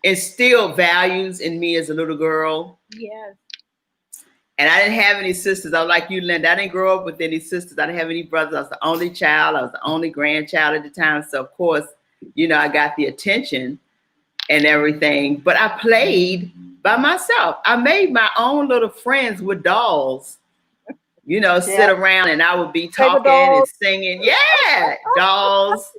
B: instilled values in me as a little girl.
D: Yes.
B: And I didn't have any sisters. I was like you, Linda. I didn't grow up with any sisters. I didn't have any brothers. I was the only child. I was the only grandchild at the time. So of course, I got the attention and everything. But I played by myself. I made my own little friends with dolls. Sit around and I would be talking and singing. Yeah, dolls.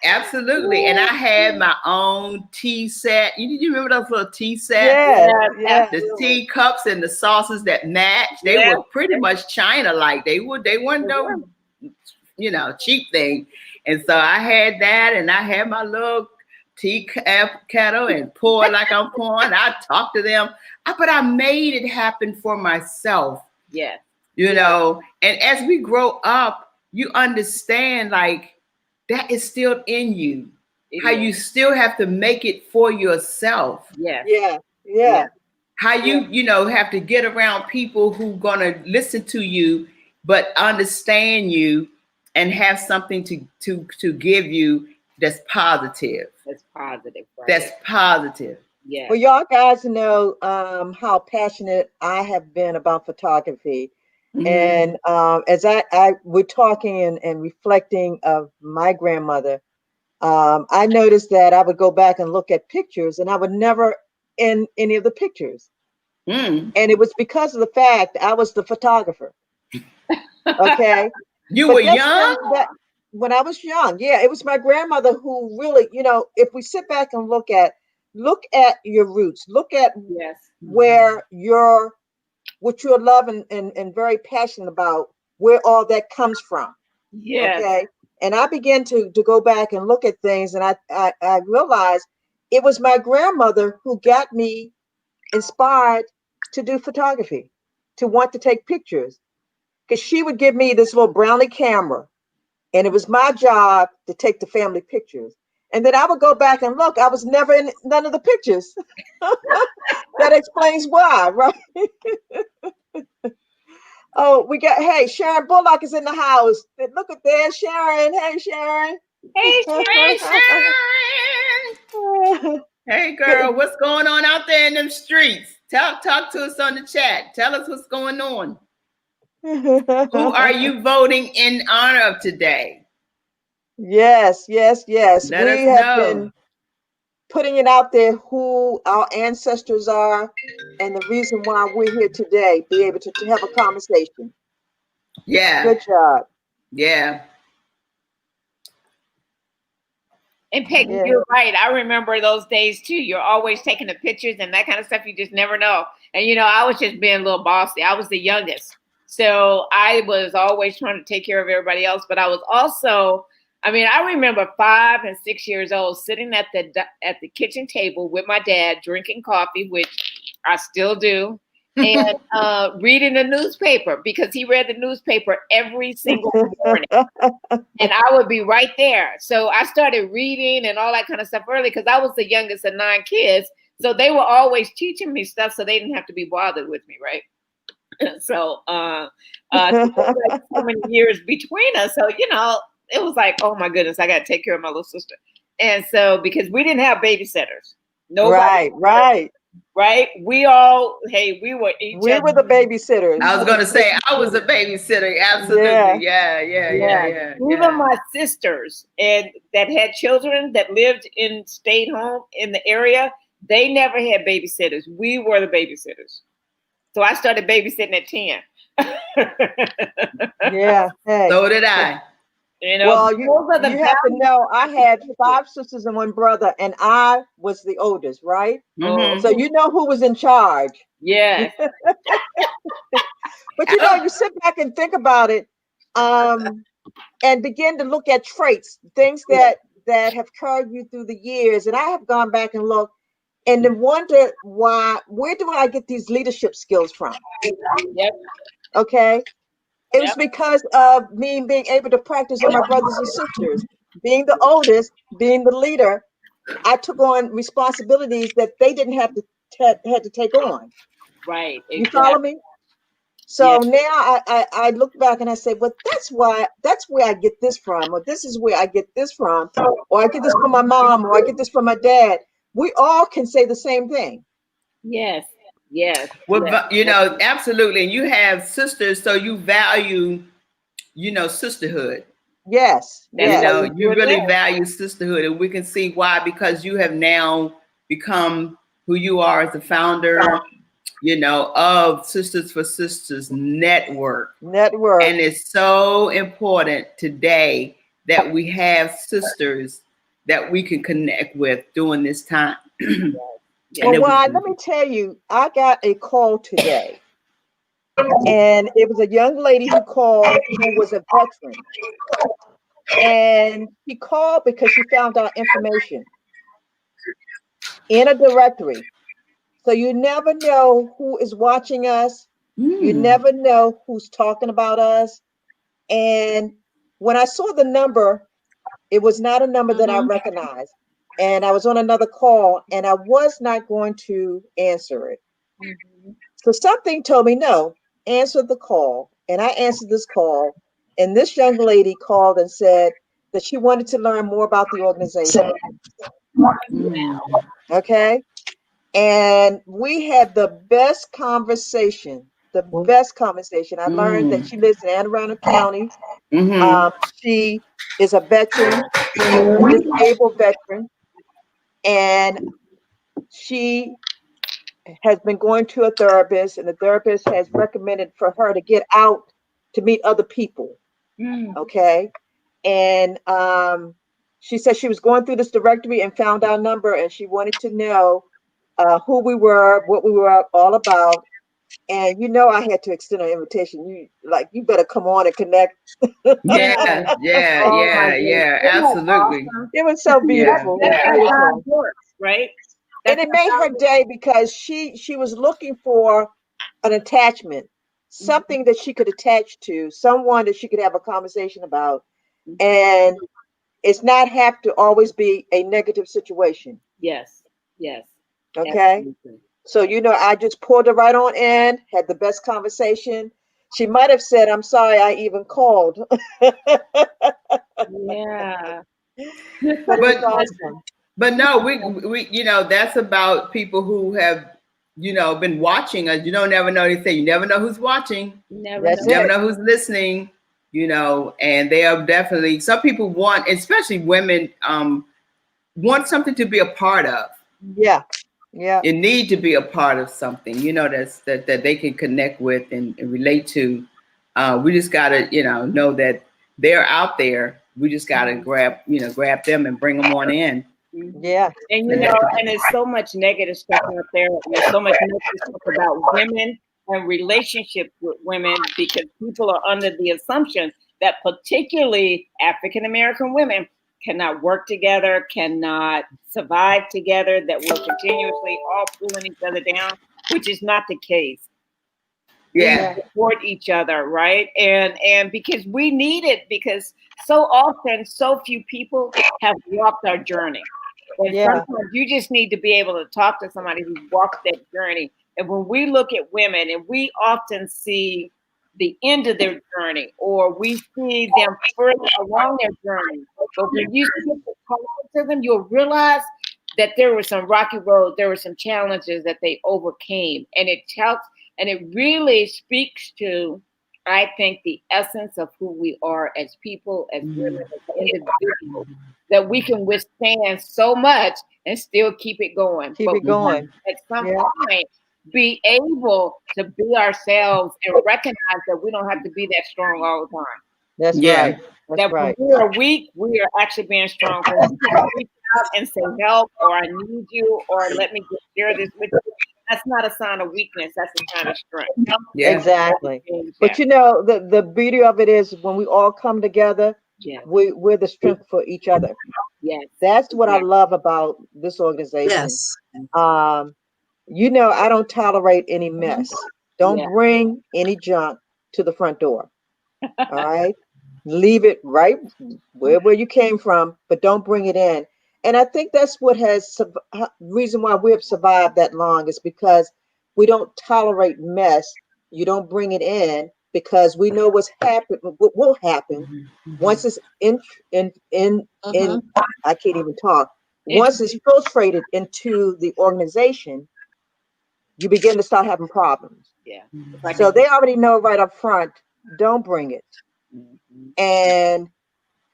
B: Absolutely. And I had my own tea set. You remember those little tea sets?
C: Yeah.
B: The tea cups and the saucers that matched. They were pretty much China-like. They weren't no, cheap thing. And so I had that, and I had my little tea kettle and pour like I'm pouring. I talked to them, but I made it happen for myself.
D: Yeah.
B: And as we grow up, you understand like that is still in you. How you still have to make it for yourself.
C: Yeah.
B: How you have to get around people who gonna listen to you, but understand you and have something to give you that's positive.
D: That's positive. Right?
B: That's positive.
D: Yeah.
A: Well, y'all guys know how passionate I have been about photography. Mm-hmm. And as we're talking and reflecting of my grandmother, I noticed that I would go back and look at pictures and I would never end any of the pictures. And it was because of the fact I was the photographer. Okay.
B: You were young?
A: When I was young, yeah, it was my grandmother who really, if we sit back and look at your roots, look at where what you're loving and very passionate about, where all that comes from.
D: Yeah.
A: Okay. And I began to go back and look at things, and I realized it was my grandmother who got me inspired to do photography, to want to take pictures, because she would give me this little Brownie camera, and it was my job to take the family pictures. And then I would go back and look. I was never in none of the pictures. That explains why, right? Oh, hey, Sharon Bullock is in the house. Look at there, Sharon. Hey, Sharon.
D: Hey,
B: Sharon. Hey, girl, what's going on out there in them streets? Talk to us on the chat. Tell us what's going on. Who are you voting in honor of today?
A: Yes.
B: Let us know.
A: Been putting it out there who our ancestors are and the reason why we're here today, be able to have a conversation.
B: Yeah.
A: Good job.
B: Yeah.
D: And Peggy, you're right. I remember those days too. You're always taking the pictures and that kind of stuff. You just never know. And I was just being a little bossy. I was the youngest. So I was always trying to take care of everybody else. But I was also, I remember 5 and 6 years old sitting at the kitchen table with my dad, drinking coffee, which I still do, and reading the newspaper because he read the newspaper every single morning. And I would be right there. So I started reading and all that kind of stuff early because I was the youngest of 9 kids. So they were always teaching me stuff so they didn't have to be bothered with me, right? So so many years between us. So, it was like, oh my goodness, I got to take care of my little sister. And so, because we didn't have babysitters. Nobody. Right. We were
A: the babysitters.
B: I was going to say, I was a babysitter. Absolutely. Yeah.
D: Even my sisters and that had children that stayed home in the area, they never had babysitters. We were the babysitters. So I started babysitting at 10.
A: Yeah. Hey.
B: So did I.
A: Well, you have to know, I had 5 sisters and 1 brother, and I was the oldest, right?
B: Mm-hmm.
A: So who was in charge.
D: Yeah.
A: But you sit back and think about it, and begin to look at traits, things that have carried you through the years. And I have gone back and looked, and then wonder where do I get these leadership skills from?
D: Yep.
A: Okay. It was because of me being able to practice on my brothers and sisters. Being the oldest, being the leader, I took on responsibilities that they didn't have to had to take on.
D: Right. Exactly.
A: You follow me? So now I look back and I say, well, that's where I get this from, or this is where I get this from, or I get this from my mom, or I get this from my dad. We all can say the same thing.
D: Yes. Yes.
B: Well,
D: yes.
B: you know, absolutely. And you have sisters, so you value, you know, sisterhood.
A: Yes.
B: You know, you really value sisterhood, and we can see why, because you have now become who you are as the founder, you know, of Sisters for Sisters Network. And it's so important today that we have sisters that we can connect with during this time.
A: Well, let me tell you, I got a call today, and it was a young lady who called who was a veteran. And she called because she found out information in a directory. So you never know who is watching us. You never know who's talking about us. And when I saw the number, it was not a number that I recognized. And I was on another call, and I was not going to answer it. So something told me, no, answer the call. And I answered this call. And this young lady called and said that she wanted to learn more about the organization. Okay. And we had the best conversation. I learned that she lives in Anne Arundel County. She is a veteran, a disabled veteran, and she has been going to a therapist, and the therapist has recommended for her to get out to meet other people. Okay. And she said she was going through this directory and found our number, and she wanted to know who we were, what we were all about. And you know, I had to extend an invitation. You better come on and connect.
B: Yeah, absolutely.
D: Awesome.
A: It was so beautiful.
D: Right?
A: And it made her day, because she was looking for an attachment, something that she could attach to, someone that she could have a conversation about. And it's not have to always be a negative situation.
D: Yes. Yes.
A: Okay. Absolutely. So, you know, I just pulled her right on in, had the best conversation. She might have said, I'm sorry I even called.
D: Yeah.
A: But it's awesome.
B: But no, we you know, that's about people who have, you know, been watching us. You don't never know. They say you never know who's watching. Never know who's listening, you know, and they are definitely, some people want, especially women, want something to be a part of.
A: Yeah. Yeah.
B: It need to be a part of something, you know, that they can connect with and relate to. We just gotta, you know that they're out there. We just gotta grab them and bring them on in.
A: Yeah.
D: And you know, and there's so much negative stuff out there. There's so much negative stuff about women and relationships with women, because people are under the assumption that particularly African American women cannot work together, cannot survive together, that we're continuously all pulling each other down, which is not the case.
B: Yeah.
D: We support each other, right? And because we need it, because so often so few people have walked our journey. And sometimes you just need to be able to talk to somebody who's walked that journey. And when we look at women, and we often see the end of their journey, or we see them further along their journey, but when you sit to talk to them, you'll realize that there were some rocky roads, there were some challenges that they overcame, and it helps, and it really speaks to, I think, the essence of who we are as people, as women, as individuals, that we can withstand so much and still keep it going.
A: Keep it going.
D: At some point, be able to be ourselves and recognize that we don't have to be that strong all the time.
A: That's right. That's right.
D: When we are weak, we are actually being strong. So we can reach out and say, help, or I need you, or let me just share this with you. That's not a sign of weakness. That's a sign of strength.
A: Yeah. Exactly. But you know, the beauty of it is when we all come together, we're the strength for each other.
D: Yes.
A: That's what I love about this organization.
C: Yes.
A: You know, I don't tolerate any mess. Don't bring any junk to the front door. All right. Leave it right where you came from, but don't bring it in. And I think that's what has reason why we have survived that long is because we don't tolerate mess. You don't bring it in because we know what will happen once it's in I can't even talk. Once it's filtrated into the organization, you begin to start having problems.
D: Yeah.
A: So they already know right up front, don't bring it. And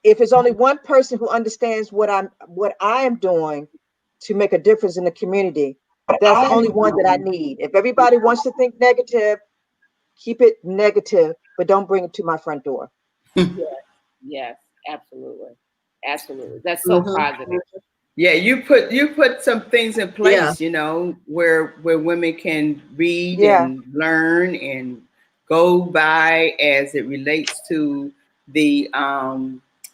A: if it's only one person who understands what I am doing to make a difference in the community, that's the only one that I need. If everybody wants to think negative, keep it negative, but don't bring it to my front door.
D: Yes, absolutely. Absolutely. That's so positive.
B: Yeah, you put some things in place, you know, where women can read and learn and go by as it relates to the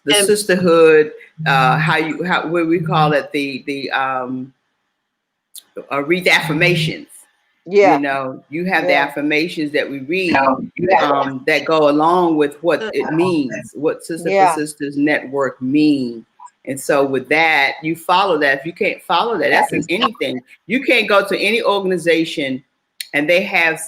B: sisterhood, what we call it, the read affirmations.
A: Yeah.
B: You know, you have the affirmations that we read that go along with what it means, what Sister for Sisters Network means. And so with that, you follow that. If you can't follow that, that's in anything. You can't go to any organization and they have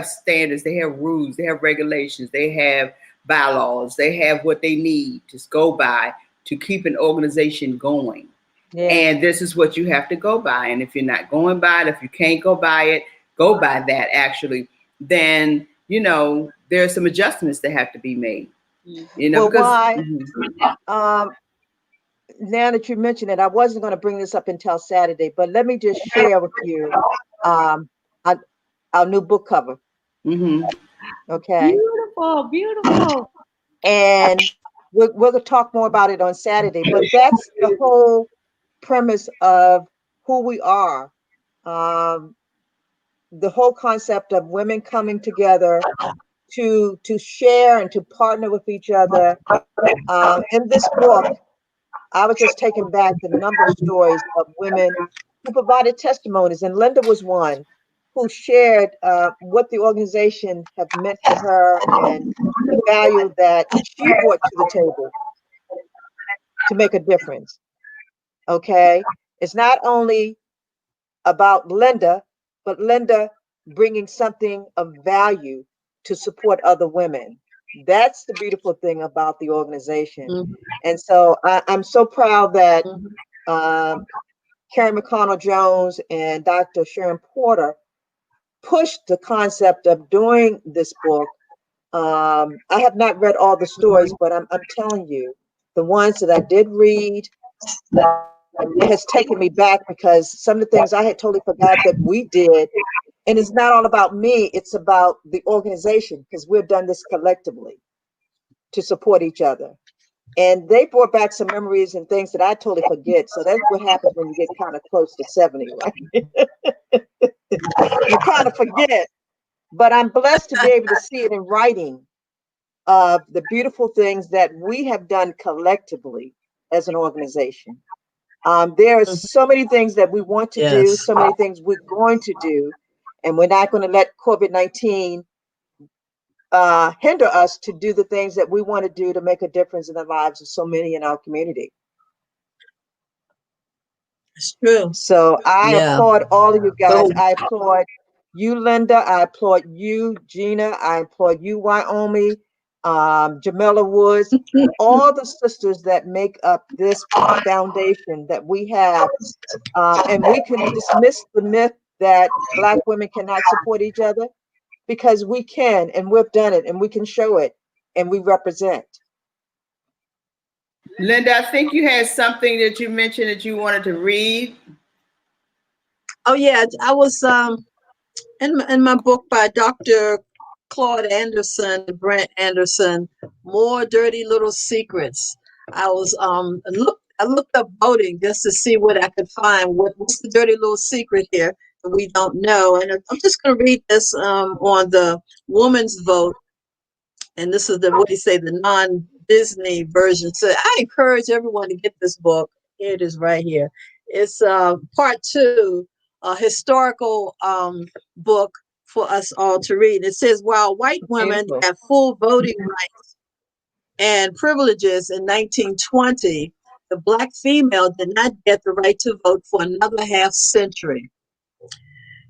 B: standards, they have rules, they have regulations, they have bylaws, they have what they need to go by to keep an organization going. Yeah. And this is what you have to go by. And if you're not going by it, if you can't go by that actually, then, you know, there are some adjustments that have to be made. You know,
A: now that you mentioned it, I wasn't going to bring this up until Saturday, but let me just share with you our new book cover. Okay.
D: Beautiful, beautiful.
A: And we're going to talk more about it on Saturday, but that's the whole premise of who we are. The whole concept of women coming together to share and to partner with each other. In this book, I was just taken back the number of stories of women who provided testimonies, and Linda was one who shared what the organization have meant to her and the value that she brought to the table to make a difference. Okay, it's not only about Linda, but Linda bringing something of value to support other women. That's the beautiful thing about the organization. And so I'm so proud that Karen McConnell Jones and Dr. Sharon Porter pushed the concept of doing this book. I have not read all the stories, but I'm telling you, the ones that I did read, it has taken me back because some of the things I had totally forgot that we did. And it's not all about me, it's about the organization, because we've done this collectively to support each other. And they brought back some memories and things that I totally forget. So that's what happens when you get kind of close to 70, right? You kind of forget. But I'm blessed to be able to see it in writing of the beautiful things that we have done collectively as an organization. There are so many things that we want to do, so many things we're going to do, and we're not going to let COVID-19 hinder us to do the things that we want to do to make a difference in the lives of so many in our community.
C: It's true.
A: So I applaud all of you guys. I applaud you, Linda. I applaud you, Gina. I applaud you, Wyoming, Jamila Woods, all the sisters that make up this foundation that we have. And we can dismiss the myth that Black women cannot support each other, because we can, and we've done it, and we can show it, and we represent.
B: Linda, I think you had something that you mentioned that you wanted to read.
C: Oh yeah, I was in my book by Dr. Claude Anderson, Brent Anderson, More Dirty Little Secrets. I was I looked up voting just to see what I could find. What's the dirty little secret here that we don't know? And I'm just going to read this on the woman's vote. And this is the, what do you say, the non-Disney version. So I encourage everyone to get this book. Here it is right here. It's part 2, a historical book for us all to read. It says, while white women
A: Beautiful.
C: had full voting rights and privileges in 1920, the Black female did not get the right to vote for another half century.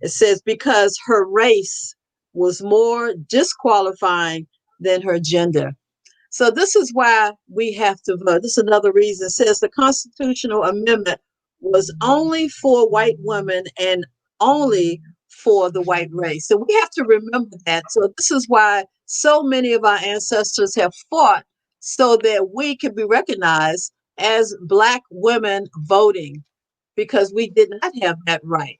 C: It says because her race was more disqualifying than her gender. So this is why we have to vote. This is another reason. It says the constitutional amendment was only for white women and only for the white race. So we have to remember that. So this is why so many of our ancestors have fought so that we can be recognized as Black women voting, because we did not have that right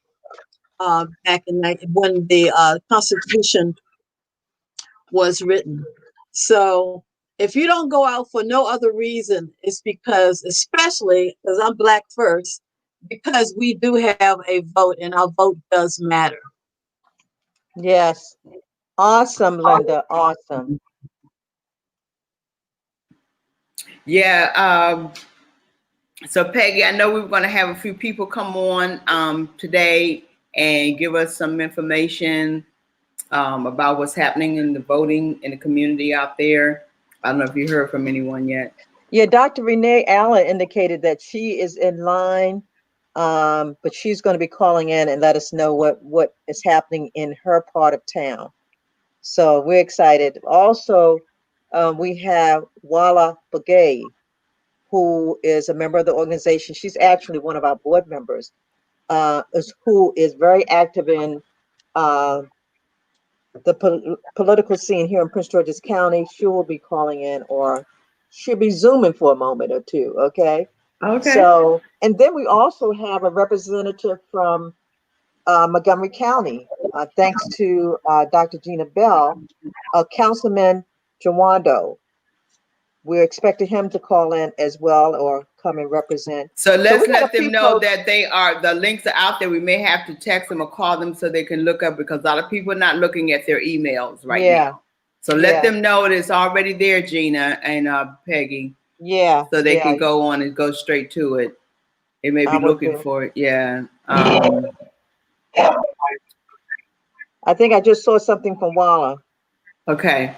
C: back in when the Constitution was written. So if you don't go out for no other reason, it's because, especially because I'm Black first, because we do have a vote and our vote does matter.
A: Yes. Awesome, Linda. Awesome.
B: Yeah. So Peggy, I know we were going to have a few people come on today and give us some information about what's happening in the voting in the community out there. I don't know if you heard from anyone yet.
A: Yeah, Dr. Renee Allen indicated that she is in line, but she's going to be calling in and let us know what is happening in her part of town. So we're excited. Also, we have Wala Bagay, who is a member of the organization. She's actually one of our board members, who is very active in the political scene here in Prince George's County. She will be calling in, or she'll be Zooming for a moment or two, okay?
B: Okay.
A: So, and then we also have a representative from Montgomery County, thanks to Dr. Gina Bell, Councilman Jawando. We're expecting him to call in as well, or come and represent.
B: So let's let them know
A: folks
B: that the links are out there. We may have to text them or call them so they can look up, because a lot of people are not looking at their emails right now. So let them know that it's already there, Gina and Peggy.
A: Yeah.
B: So they can go on and go straight to it. They may be looking for it. Yeah.
A: I think I just saw something from Wala.
B: Okay.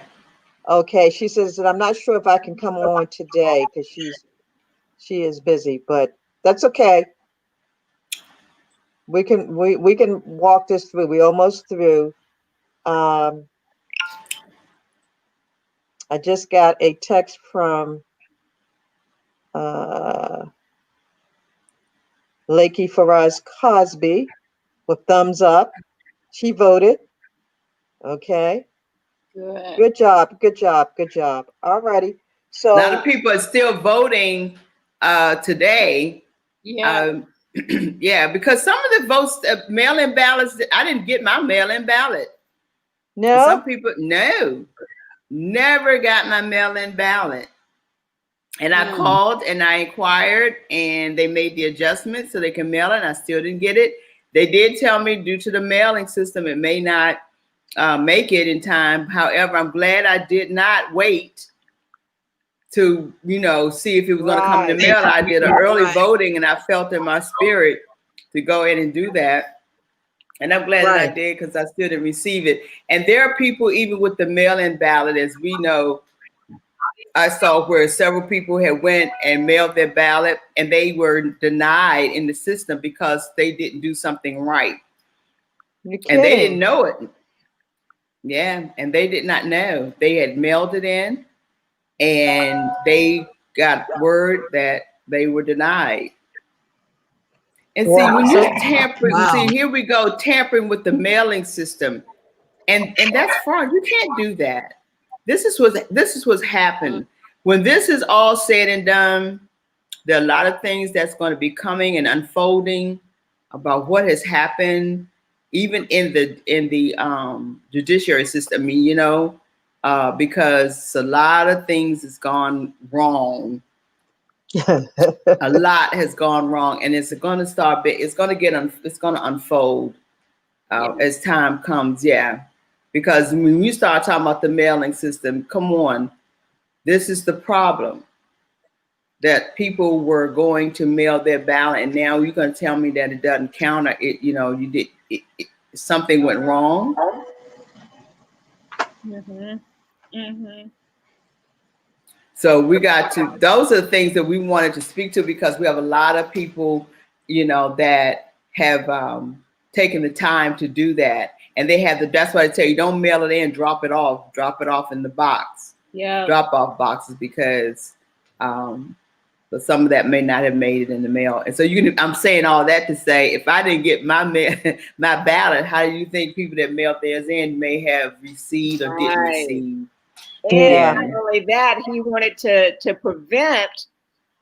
A: Okay, she says that I'm not sure if I can come on today because she is busy, but that's okay. We can walk this through. We're almost through. I just got a text from Lakey Faraz Cosby with thumbs up. She voted. Okay. Good job. All righty. So
B: a lot of people are still voting today.
D: Yeah.
B: Yeah, because some of the votes, mail-in ballots, I didn't get my mail-in ballot.
A: No.
B: Some people, no, never got my mail-in ballot. And I called and I inquired, and they made the adjustment so they can mail it, and I still didn't get it. They did tell me due to the mailing system, it may not make it in time. However, I'm glad I did not wait to, see if it was going to come in the mail. I did an early voting, and I felt in my spirit to go ahead and do that. And I'm glad that I did, because I still didn't receive it. And there are people, even with the mail-in ballot, as we know, I saw where several people had went and mailed their ballot, and they were denied in the system because they didn't do something right. And they didn't know it. Yeah, and they did not know. They had mailed it in, and they got word that they were denied. And see, when you're tampering, see, here we go, tampering with the mailing system. And that's fraud. You can't do that. This is what's happened. When this is all said and done, there are a lot of things that's going to be coming and unfolding about what has happened, even in the judiciary system. I mean, because a lot of things has gone wrong. A lot has gone wrong, and it's going to unfold as time comes. Yeah. Because when you start talking about the mailing system, come on, this is the problem. that people were going to mail their ballot, and now you're going to tell me that it doesn't count, or it, you know, you did something went wrong. So we got to, those are the things that we wanted to speak to, because we have a lot of people, you know, that have taken the time to do that. And they have that's why I tell you, don't mail it in, drop it off in the box.
D: Yeah.
B: Drop off boxes, because but some of that may not have made it in the mail. And so I'm saying all that to say, if I didn't get my my ballot, how do you think people that mailed theirs in may have received or didn't receive?
D: And not only that, he wanted to prevent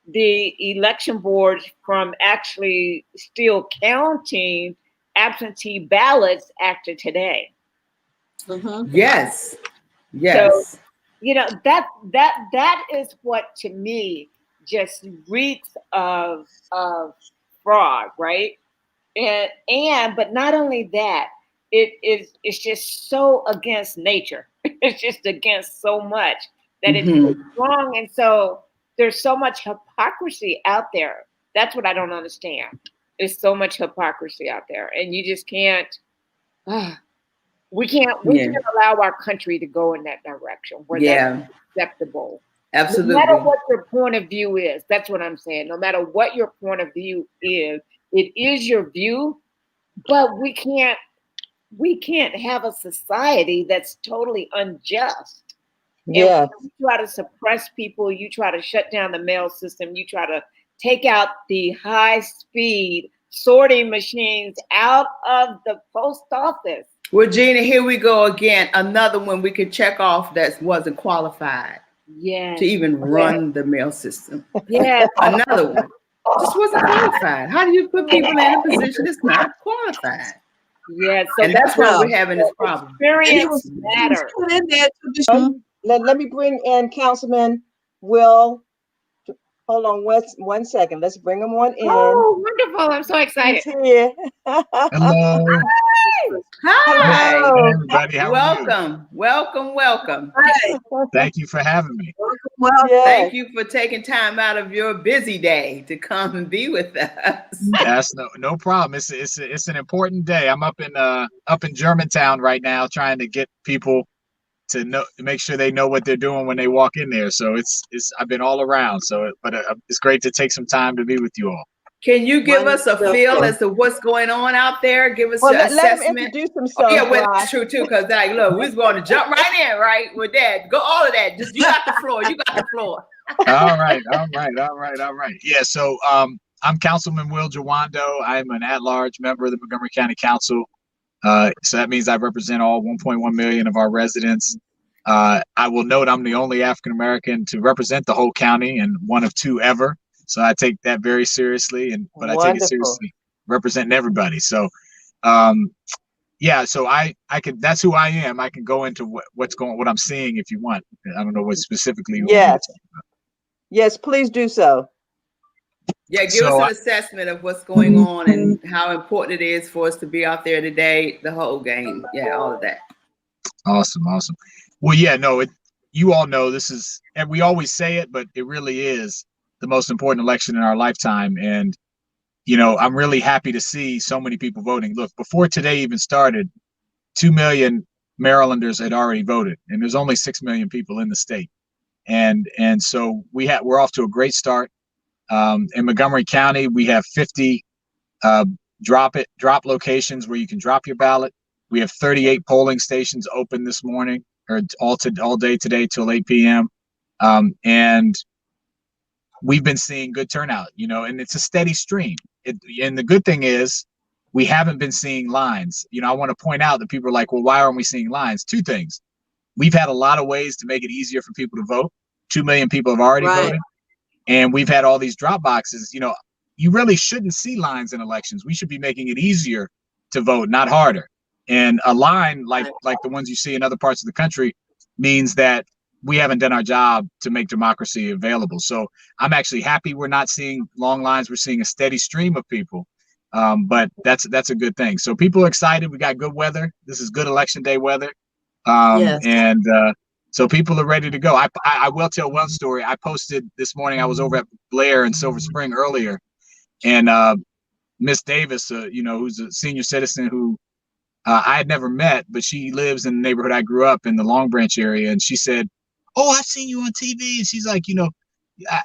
D: the election board from actually still counting absentee ballots after today.
B: Yes. Yes.
D: So, you know, that is what, to me, just reeks of fraud, right? And but not only that, it's just so against nature. It's just against so much that it's wrong. And so there's so much hypocrisy out there. That's what I don't understand. There's so much hypocrisy out there, and you just can't. We can't allow our country to go in that direction where that's acceptable.
B: Absolutely.
D: No matter what your point of view is, that's what I'm saying. No matter what your point of view is, it is your view, but we can't have a society that's totally unjust.
A: Yeah.
D: You try to suppress people, you try to shut down the mail system, you try to take out the high-speed sorting machines out of the post office.
B: Well, Gina, here we go again. Another one we could check off that wasn't qualified to even run the mail system.
D: Yeah.
B: Another one. Just wasn't qualified. How do you put people in a position that's not qualified?
D: Yeah, so
B: and that's why we're having this problem.
D: Experience matters.
A: Let me bring in Councilman Will. Hold on one second. Let's bring him on in.
D: Oh, wonderful. I'm so excited.
A: He's here.
F: Hello.
B: Hi.
F: Hello, everybody. How
B: Welcome.
C: Hi.
F: Thank you for having me.
C: Well,
B: Thank you for taking time out of your busy day to come and be with us.
F: That's no problem. It's an important day. I'm up in Germantown right now, trying to get people to make sure they know what they're doing when they walk in there. So it's I've been all around. So, but it's great to take some time to be with you all.
B: Can you give us a feel as to what's going on out there? Give us an assessment.
A: Let him introduce himself.
B: That's true too. Because like, look, we're going to jump right in, right, with that. Go all of that. Just you got the floor.
F: All right. Yeah. So I'm Councilman Will Jawando. I'm an at-large member of the Montgomery County Council. So that means I represent all 1.1 million of our residents. I will note I'm the only African American to represent the whole county, and one of two ever. So I take that very seriously, but I take it seriously representing everybody. So, yeah. So I can. That's who I am. I can go into what I'm seeing if you want. I don't know what specifically.
A: Yes, please do so.
B: Yeah, give us an assessment of what's going on and how important it is for us to be out there today. The whole game. Yeah, all of that. Awesome.
F: Well, yeah. No, you all know this is, and we always say it, but it really is the most important election in our lifetime. And, I'm really happy to see so many people voting. Look, before today even started, 2 million Marylanders had already voted, and there's only 6 million people in the state. And so we're off to a great start. In Montgomery County, we have 50 drop locations where you can drop your ballot. We have 38 polling stations open this morning, or all day today till 8 p.m. And we've been seeing good turnout, and it's a steady stream. And the good thing is we haven't been seeing lines. I want to point out that people are like, well, why aren't we seeing lines? Two things. We've had a lot of ways to make it easier for people to vote. 2 million people have already voted. And we've had all these drop boxes. You really shouldn't see lines in elections. We should be making it easier to vote, not harder. And a line like the ones you see in other parts of the country means that we haven't done our job to make democracy available. So I'm actually happy we're not seeing long lines. We're seeing a steady stream of people. But that's a good thing. So people are excited. We got good weather. This is good election day weather.
C: Yes.
F: And So people are ready to go. I will tell one story. I posted this morning. I was over at Blair in Silver Spring earlier, and Miss Davis, who's a senior citizen who I had never met, but she lives in the neighborhood I grew up in, the Long Branch area. And she said, "Oh, I've seen you on TV." And she's like,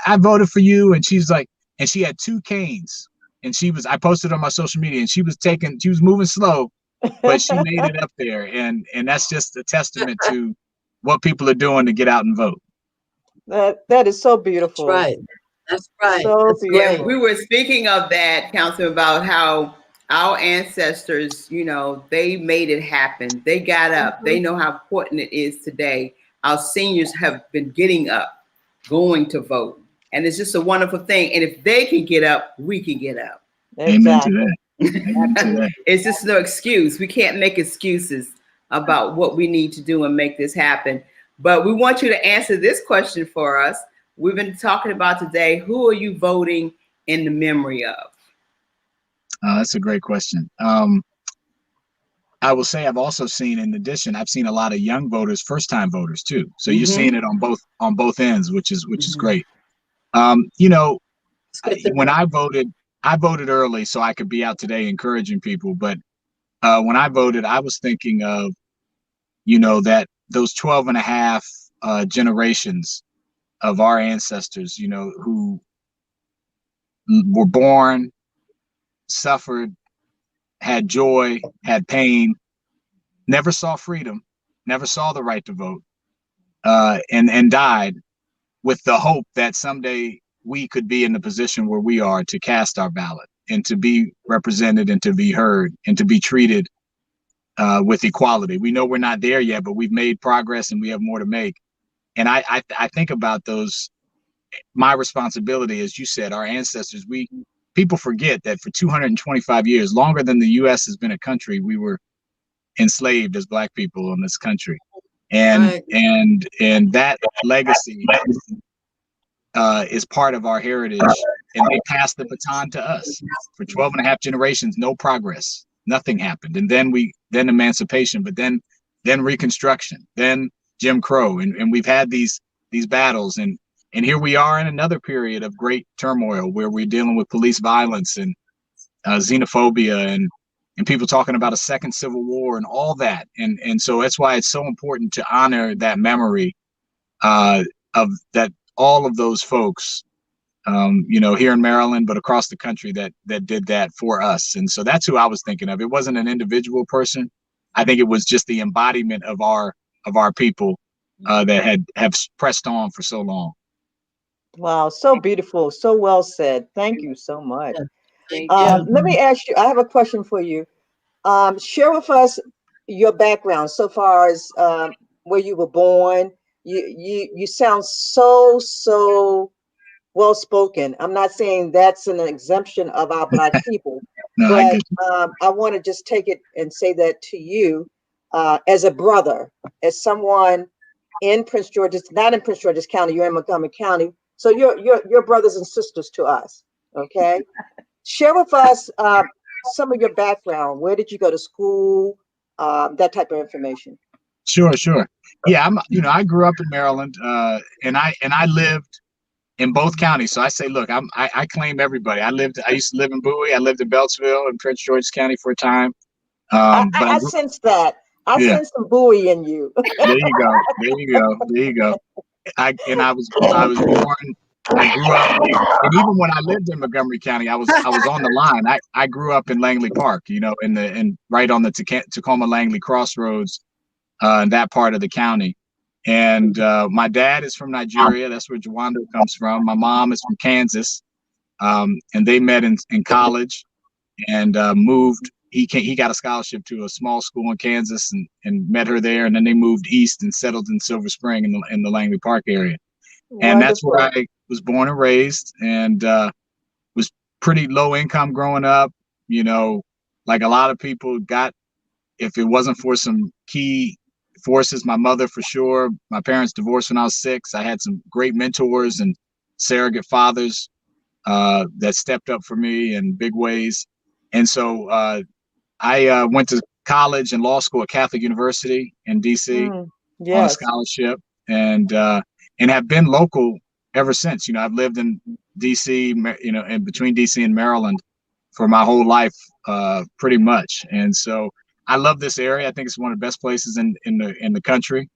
F: I voted for you. And she's like, and she had 2 canes. And I posted on my social media, and she was moving slow, but she made it up there. And that's just a testament to what people are doing to get out and vote.
A: That is so beautiful.
C: That's right. That's right.
A: So
C: That's
A: beautiful.
B: Yeah, we were speaking of that, Councilman, about how our ancestors, they made it happen. They got up. They know how important it is today. Our seniors have been getting up, going to vote. And it's just a wonderful thing. And if they can get up, we can get up.
A: Exactly.
F: Amen to that. Amen to that.
B: It's just no excuse. We can't make excuses about what we need to do and make this happen. But we want you to answer this question for us. We've been talking about today, who are you voting in the memory of?
F: That's a great question. I will say I've also seen, in addition, I've seen a lot of young voters, first-time voters too. So you're seeing it on both ends, which is great. When I voted early so I could be out today encouraging people. But when I voted, I was thinking of, that those 12 and a half generations of our ancestors, who were born, suffered, had joy, had pain, never saw freedom, never saw the right to vote, and died with the hope that someday we could be in the position where we are to cast our ballot and to be represented and to be heard and to be treated with equality. We know we're not there yet, but we've made progress and we have more to make. And I think about my responsibility, as you said, our ancestors. People forget that for 225 years, longer than the U.S. has been a country, we were enslaved as Black people in this country, and that legacy is part of our heritage. And they passed the baton to us. For 12 and a half generations, no progress, nothing happened, and then emancipation, but then Reconstruction, then Jim Crow, and we've had these battles, and here we are in another period of great turmoil where we're dealing with police violence and xenophobia and people talking about a second civil war and all that. And so that's why it's so important to honor that memory of that, all of those folks, here in Maryland, but across the country that did that for us. And so that's who I was thinking of. It wasn't an individual person. I think it was just the embodiment of our people that have pressed on for so long.
A: Wow, so beautiful, so well said. Thank you so much.
C: Yeah.
A: Let me ask you, I have a question for you. Share with us your background so far as where you were born. You sound so well spoken. I'm not saying that's an exemption of our Black people,
F: No,
A: but I want to just take it and say that to you as a brother, as someone in Prince George's, not in Prince George's County, you're in Montgomery County. So you're brothers and sisters to us, okay? Share with us some of your background. Where did you go to school? That type of information.
F: Sure. Yeah, I grew up in Maryland, and I lived in both counties. So I say, look, I claim everybody. I used to live in Bowie. I lived in Beltsville in Prince George's County for a time.
A: I sense that. I sense some Bowie in you.
F: There you go. I was born. I grew up, and even when I lived in Montgomery County, I was on the line. I grew up in Langley Park, in right on the Tacoma Langley crossroads, in that part of the county. And my dad is from Nigeria. That's where Jawando comes from. My mom is from Kansas, and they met in college, and moved. He got a scholarship to a small school in Kansas, and met her there, and then they moved east and settled in Silver Spring in the Langley Park area. And that's where I was born and raised, and was pretty low income growing up. Like a lot of people if it wasn't for some key forces, my mother for sure. My parents divorced when I was 6. I had some great mentors and surrogate fathers that stepped up for me in big ways. And so I went to college and law school at Catholic University in DC on a scholarship. and have been local ever since. You know, I've lived in DC, you know, in between DC and Maryland for my whole life, pretty much. And so I love this area. I think it's one of the best places in the country.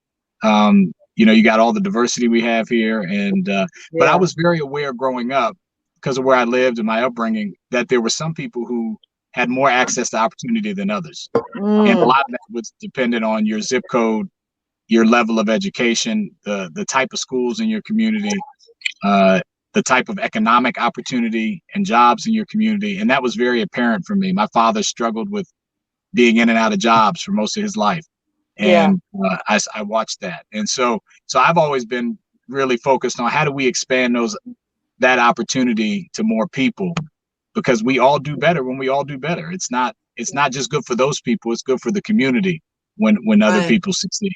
F: You know, you got all the diversity we have here, and but I was very aware growing up, because of where I lived and my upbringing, that there were some people who had more access to opportunity than others. And a lot of that was dependent on your zip code, your level of education, the type of schools in your community, the type of economic opportunity and jobs in your community. And that was very apparent for me. My father struggled with being in and out of jobs for most of his life. And I watched that. And so I've always been really focused on how do we expand that opportunity to more people, because we all do better when we all do better. It's not just good for those people, it's good for the community when other people succeed.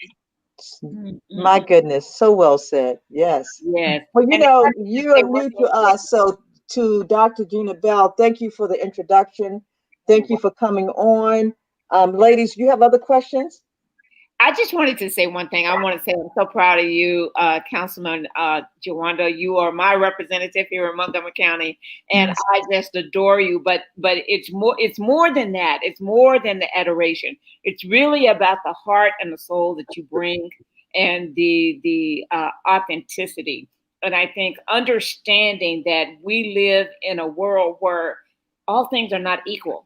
A: My goodness, so well said. Yes.
D: Yes.
A: Well, you know, you are new to us, so to Dr. Gina Bell, thank you for the introduction. Thank you for coming on. Ladies, you have other questions?
D: I just wanted to say one thing. I want to say I'm so proud of you, Councilman Jawando. You are my representative here in Montgomery County, and I just adore you. But it's more than that. It's more than the adoration. It's really about the heart and the soul that you bring, and the authenticity. And I think understanding that we live in a world where all things are not equal,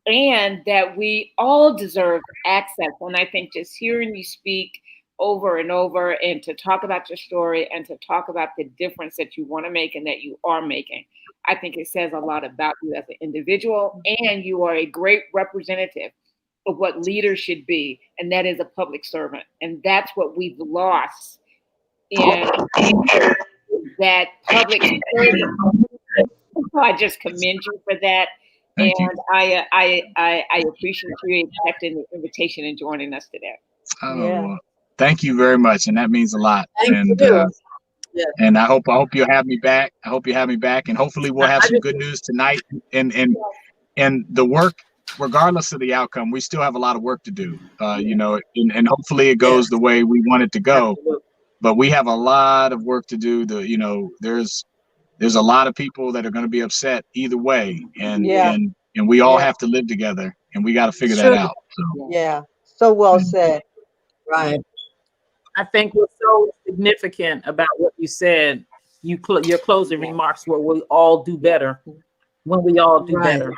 D: and that we all deserve access. And I think just hearing you speak over and over, and to talk about your story, and to talk about the difference that you want to make and that you are making, I think it says a lot about you as an individual, and you are a great representative of what leaders should be, and that is a public servant. And that's what we've lost in that public service. So I just commend you for that.
F: Thank
D: and
F: you.
D: I appreciate you accepting the invitation and joining us today.
F: Well, thank you very much, and that means a lot.
C: Thank you.
F: And I hope you'll have me back. I hope you have me back, and hopefully we'll have some good news tonight. And the work, regardless of the outcome, we still have a lot of work to do. You know, and hopefully it goes the way we want it to go. But we have a lot of work to do. You know, there's a lot of people that are going to be upset either way, and we all have to live together, and we got to figure that out. So.
A: So well said.
C: Right.
E: I think what's so significant about what you said, your closing remarks were, we all do better when we all do better.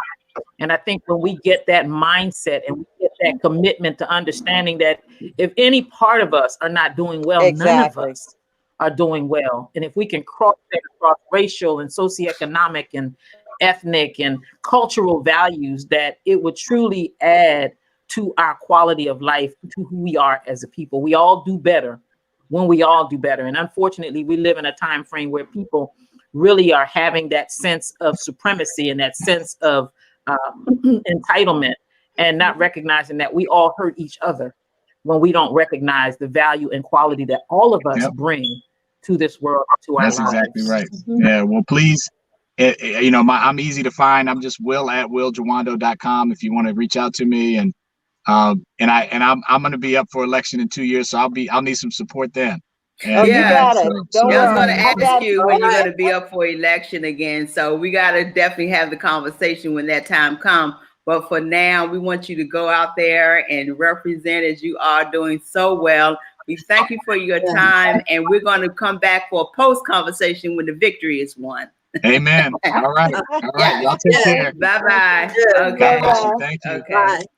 E: And I think when we get that mindset and we get that commitment to understanding that if any part of us are not doing well, none of us are doing well. And if we can cross that across racial and socioeconomic and ethnic and cultural values, that it would truly add to our quality of life, to who we are as a people. We all do better when we all do better. And unfortunately, we live in a time frame where people really are having that sense of supremacy and that sense of entitlement, and not recognizing that we all hurt each other when we don't recognize the value and quality that all of us bring to this world, to our lives.
F: That's exactly right. Yeah, well, please, you know, I'm easy to find. I'm just will@willjawando.com if you want to reach out to me. And I'm going to be up for election in 2 years, so I'll need some support then.
A: And you got it.
B: I was going to ask you when you're going to be up for election again. So we got to definitely have the conversation when that time comes. But for now, we want you to go out there and represent as you are doing so well. We thank you for your time, and we're going to come back for a post conversation when the victory is won.
F: Amen. All right. Y'all take care.
B: Bye-bye.
F: Okay. Thank you.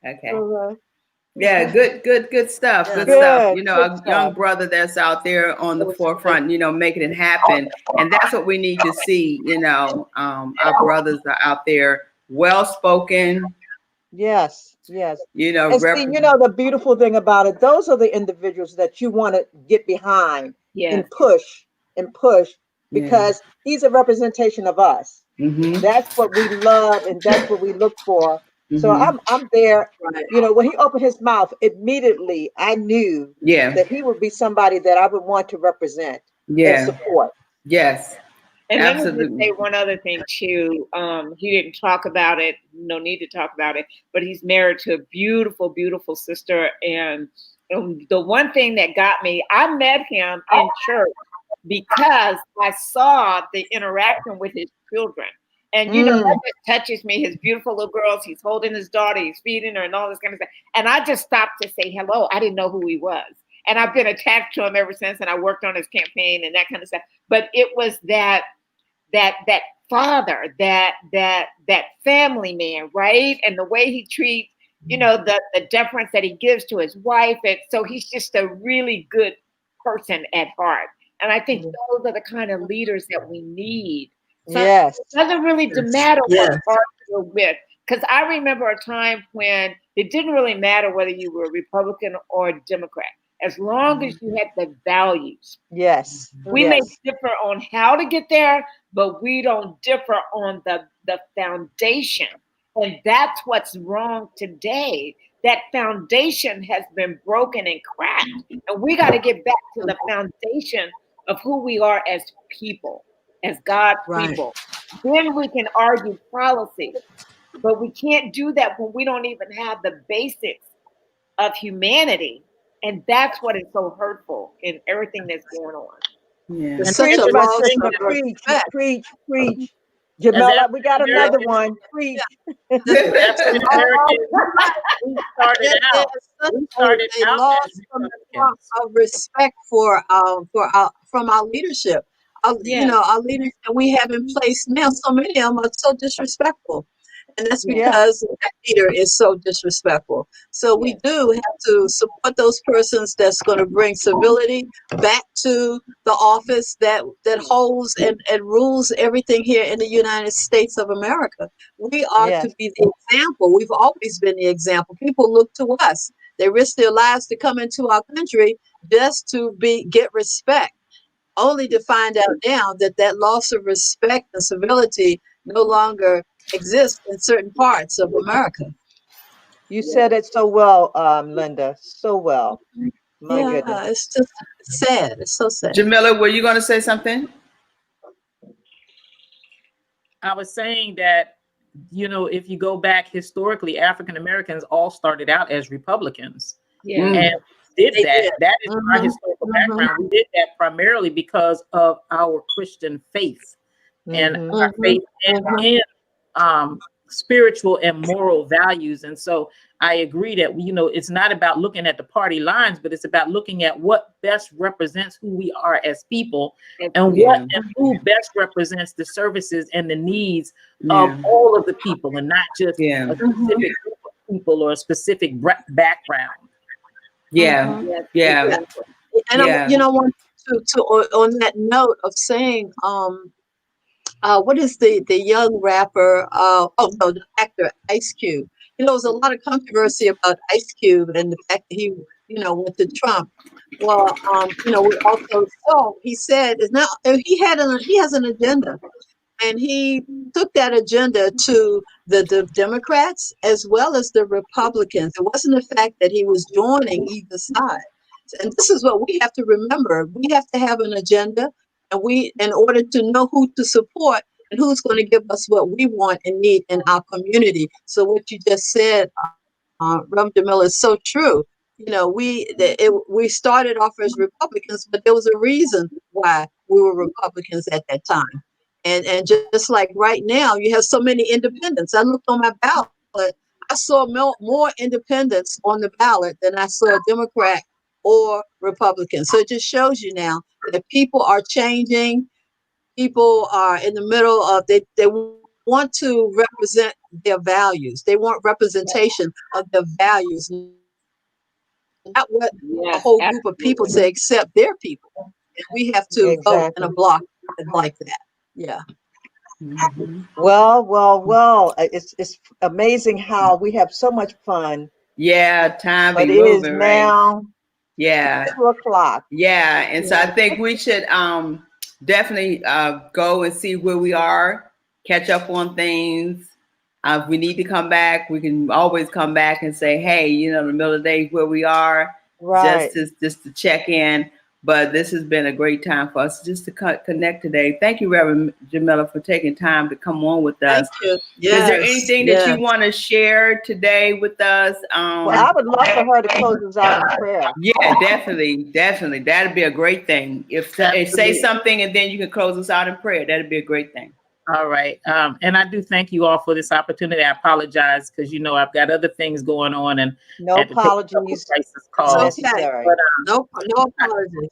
B: Okay. Yeah, good stuff. Good stuff. You know, a young brother that's out there on the forefront, you know, making it happen. And that's what we need to see, you know, our brothers are out there, well-spoken.
A: Yes.
B: You know,
A: and see, you know, the beautiful thing about it, those are the individuals that you want to get behind and push because he's a representation of us. That's what we love, and that's what we look for. So I'm there. You know, when he opened his mouth, immediately I knew that he would be somebody that I would want to represent and support.
B: Yes.
D: And let me just say one other thing too. He didn't talk about it. No need to talk about it. But he's married to a beautiful, beautiful sister, and And the one thing that got me, I met him in church because I saw the interaction with his children. And you know, that just touches me. His beautiful little girls, he's holding his daughter, he's feeding her and all this kind of stuff. And I just stopped to say hello. I didn't know who he was. And I've been attached to him ever since, and I worked on his campaign and that kind of stuff. But it was that father, that family man, right? And the way he treats, you know, the deference that he gives to his wife. And so he's just a really good person at heart. And I think those are the kind of leaders that we need. So
A: yes.
D: It doesn't really matter what party you're with. Because I remember a time when it didn't really matter whether you were Republican or Democrat, as long as you had the values.
A: Yes.
D: We may differ on how to get there, but we don't differ on the foundation. And that's what's wrong today. That foundation has been broken and cracked. And we got to get back to the foundation of who we are as people, as God's people. Then we can argue policy. But we can't do that when we don't even have the basics of humanity. And that's what is so hurtful in everything that's going on.
C: Yeah. It's such a loss of
A: preach. Jamila, we got another one. Preach.
E: We started out.
C: A loss of respect from our leadership. You know, our leaders that we have in place now, so many of them are so disrespectful. And that's because that leader is so disrespectful. So we do have to support those persons that's going to bring civility back to the office that holds and rules everything here in the United States of America. We are to be the example. We've always been the example. People look to us. They risk their lives to come into our country just to get respect, only to find out now that loss of respect and civility no longer exists in certain parts of America.
A: You said it so well, Linda, so well. My goodness.
C: It's just sad. It's so sad.
B: Jamila, were you going to say something?
E: I was saying that, you know, if you go back historically, African Americans all started out as Republicans. And did that. That is our historical background. We did that primarily because of our Christian faith and our faith in spiritual and moral values. And so I agree that, you know, it's not about looking at the party lines, but it's about looking at what best represents who we are as people and who best represents the services and the needs of all of the people and not just a specific group of people or a specific background.
C: And you know, want to on that note of saying, what is the young rapper? The actor Ice Cube. You know, there's a lot of controversy about Ice Cube and the fact that he, you know, went to Trump. Well, you know, we also saw he said is now he has an agenda, and he took that agenda to the Democrats as well as the Republicans. It wasn't the fact that he was joining either side. And this is what we have to remember. We have to have an agenda, and in order to know who to support and who's going to give us what we want and need in our community. So what you just said, Reverend Jamila, is so true. You know, we started off as Republicans, but there was a reason why we were Republicans at that time. And just like right now, you have so many independents. I looked on my ballot, I saw more independents on the ballot than I saw Democrat or Republican. So it just shows you now that people are changing. People are in the middle of, they want to represent their values. They want representation of their values, not what a whole group of people say, except their people. And we have to vote in a block like that. Yeah.
A: Well. It's amazing how we have so much fun.
B: Time
A: but
B: be
A: it
B: moving,
A: is now.
B: Right?
A: 2:00.
B: And so I think we should definitely go and see where we are, catch up on things. If we need to come back, we can always come back and say, hey, you know, in the middle of the day where we are,
A: right?
B: Just to check in. But this has been a great time for us just to connect today. Thank you, Reverend Jamila, for taking time to come on with us.
C: Thank you. Yes,
B: is there anything that you want to share today with us?
A: Well, I would love for her to close us out in prayer.
B: Yeah, definitely. That'd be a great thing. If say something and then you can close us out in prayer, that'd be a great thing.
E: All right. And I do thank you all for this opportunity. I apologize because, I've got other things going on and
A: no apologies.
E: Necessary. But,
C: no apologies.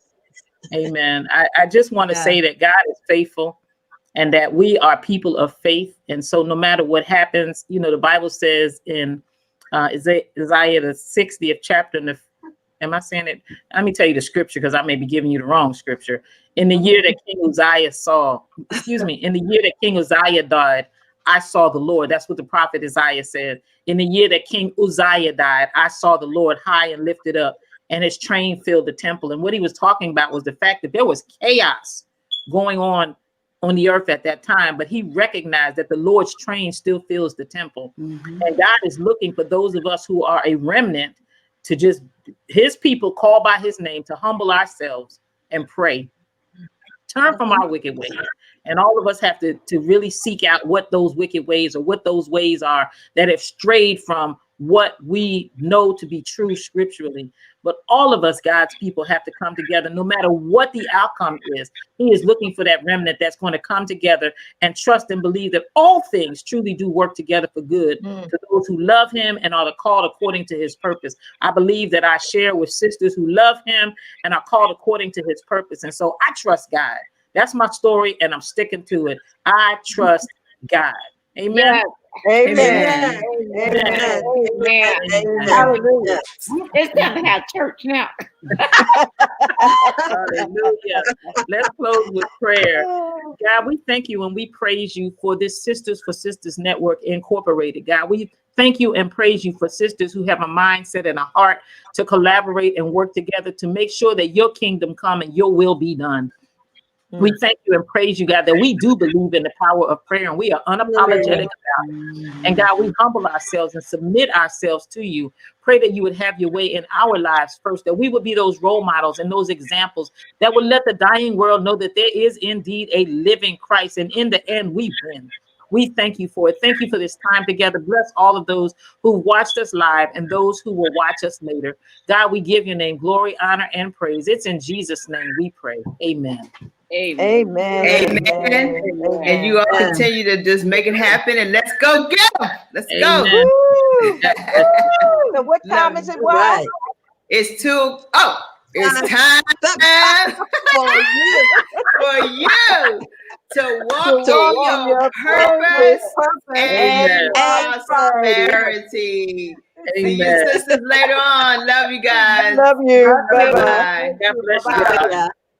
E: Amen. I just want to say that God is faithful and that we are people of faith. And so no matter what happens, the Bible says in Isaiah, the 60th chapter, am I saying it? Let me tell you the scripture because I may be giving you the wrong scripture. In the year that King Uzziah in the year that King Uzziah died, I saw the Lord. That's what the prophet Isaiah said. In the year that King Uzziah died, I saw the Lord high and lifted up, and his train filled the temple. And what he was talking about was the fact that there was chaos going on the earth at that time, but he recognized that the Lord's train still fills the temple. Mm-hmm. And God is looking for those of us who are a remnant to just, his people called by his name, to humble ourselves and pray. Turn from our wicked ways. And all of us have to really seek out what those wicked ways or what those ways are that have strayed from what we know to be true scripturally. But all of us, God's people, have to come together no matter what the outcome is. He is looking for that remnant that's going to come together and trust and believe that all things truly do work together for good to those who love him and are called according to his purpose. I believe that I share with sisters who love him and are called according to his purpose. And so I trust God. That's my story, and I'm sticking to it. I trust God. Amen.
D: Yes.
A: Amen.
D: Amen. Amen. Amen. Hallelujah. It's time to have church now.
E: Hallelujah. Let's close with prayer. God, we thank you and we praise you for this Sisters for Sisters Network Incorporated. God, we thank you and praise you for sisters who have a mindset and a heart to collaborate and work together to make sure that your kingdom come and your will be done. We thank you and praise you, God, that we do believe in the power of prayer and we are unapologetic about it. And God, we humble ourselves and submit ourselves to you. Pray that you would have your way in our lives first, that we would be those role models and those examples that would let the dying world know that there is indeed a living Christ. And in the end, we win. We thank you for it. Thank you for this time together. Bless all of those who watched us live and those who will watch us later. God, we give your name glory, honor, and praise. It's in Jesus' name we pray. Amen.
A: Amen. Amen.
B: Amen. Amen. And you all continue to just make it happen and let's go get them. Let's go.
A: So what time is it? Right.
B: It's 2. It's time for you to walk in your purpose and prosperity. See you sisters later on. Love you guys.
A: Love you.
B: Bye-bye.
E: God bless you.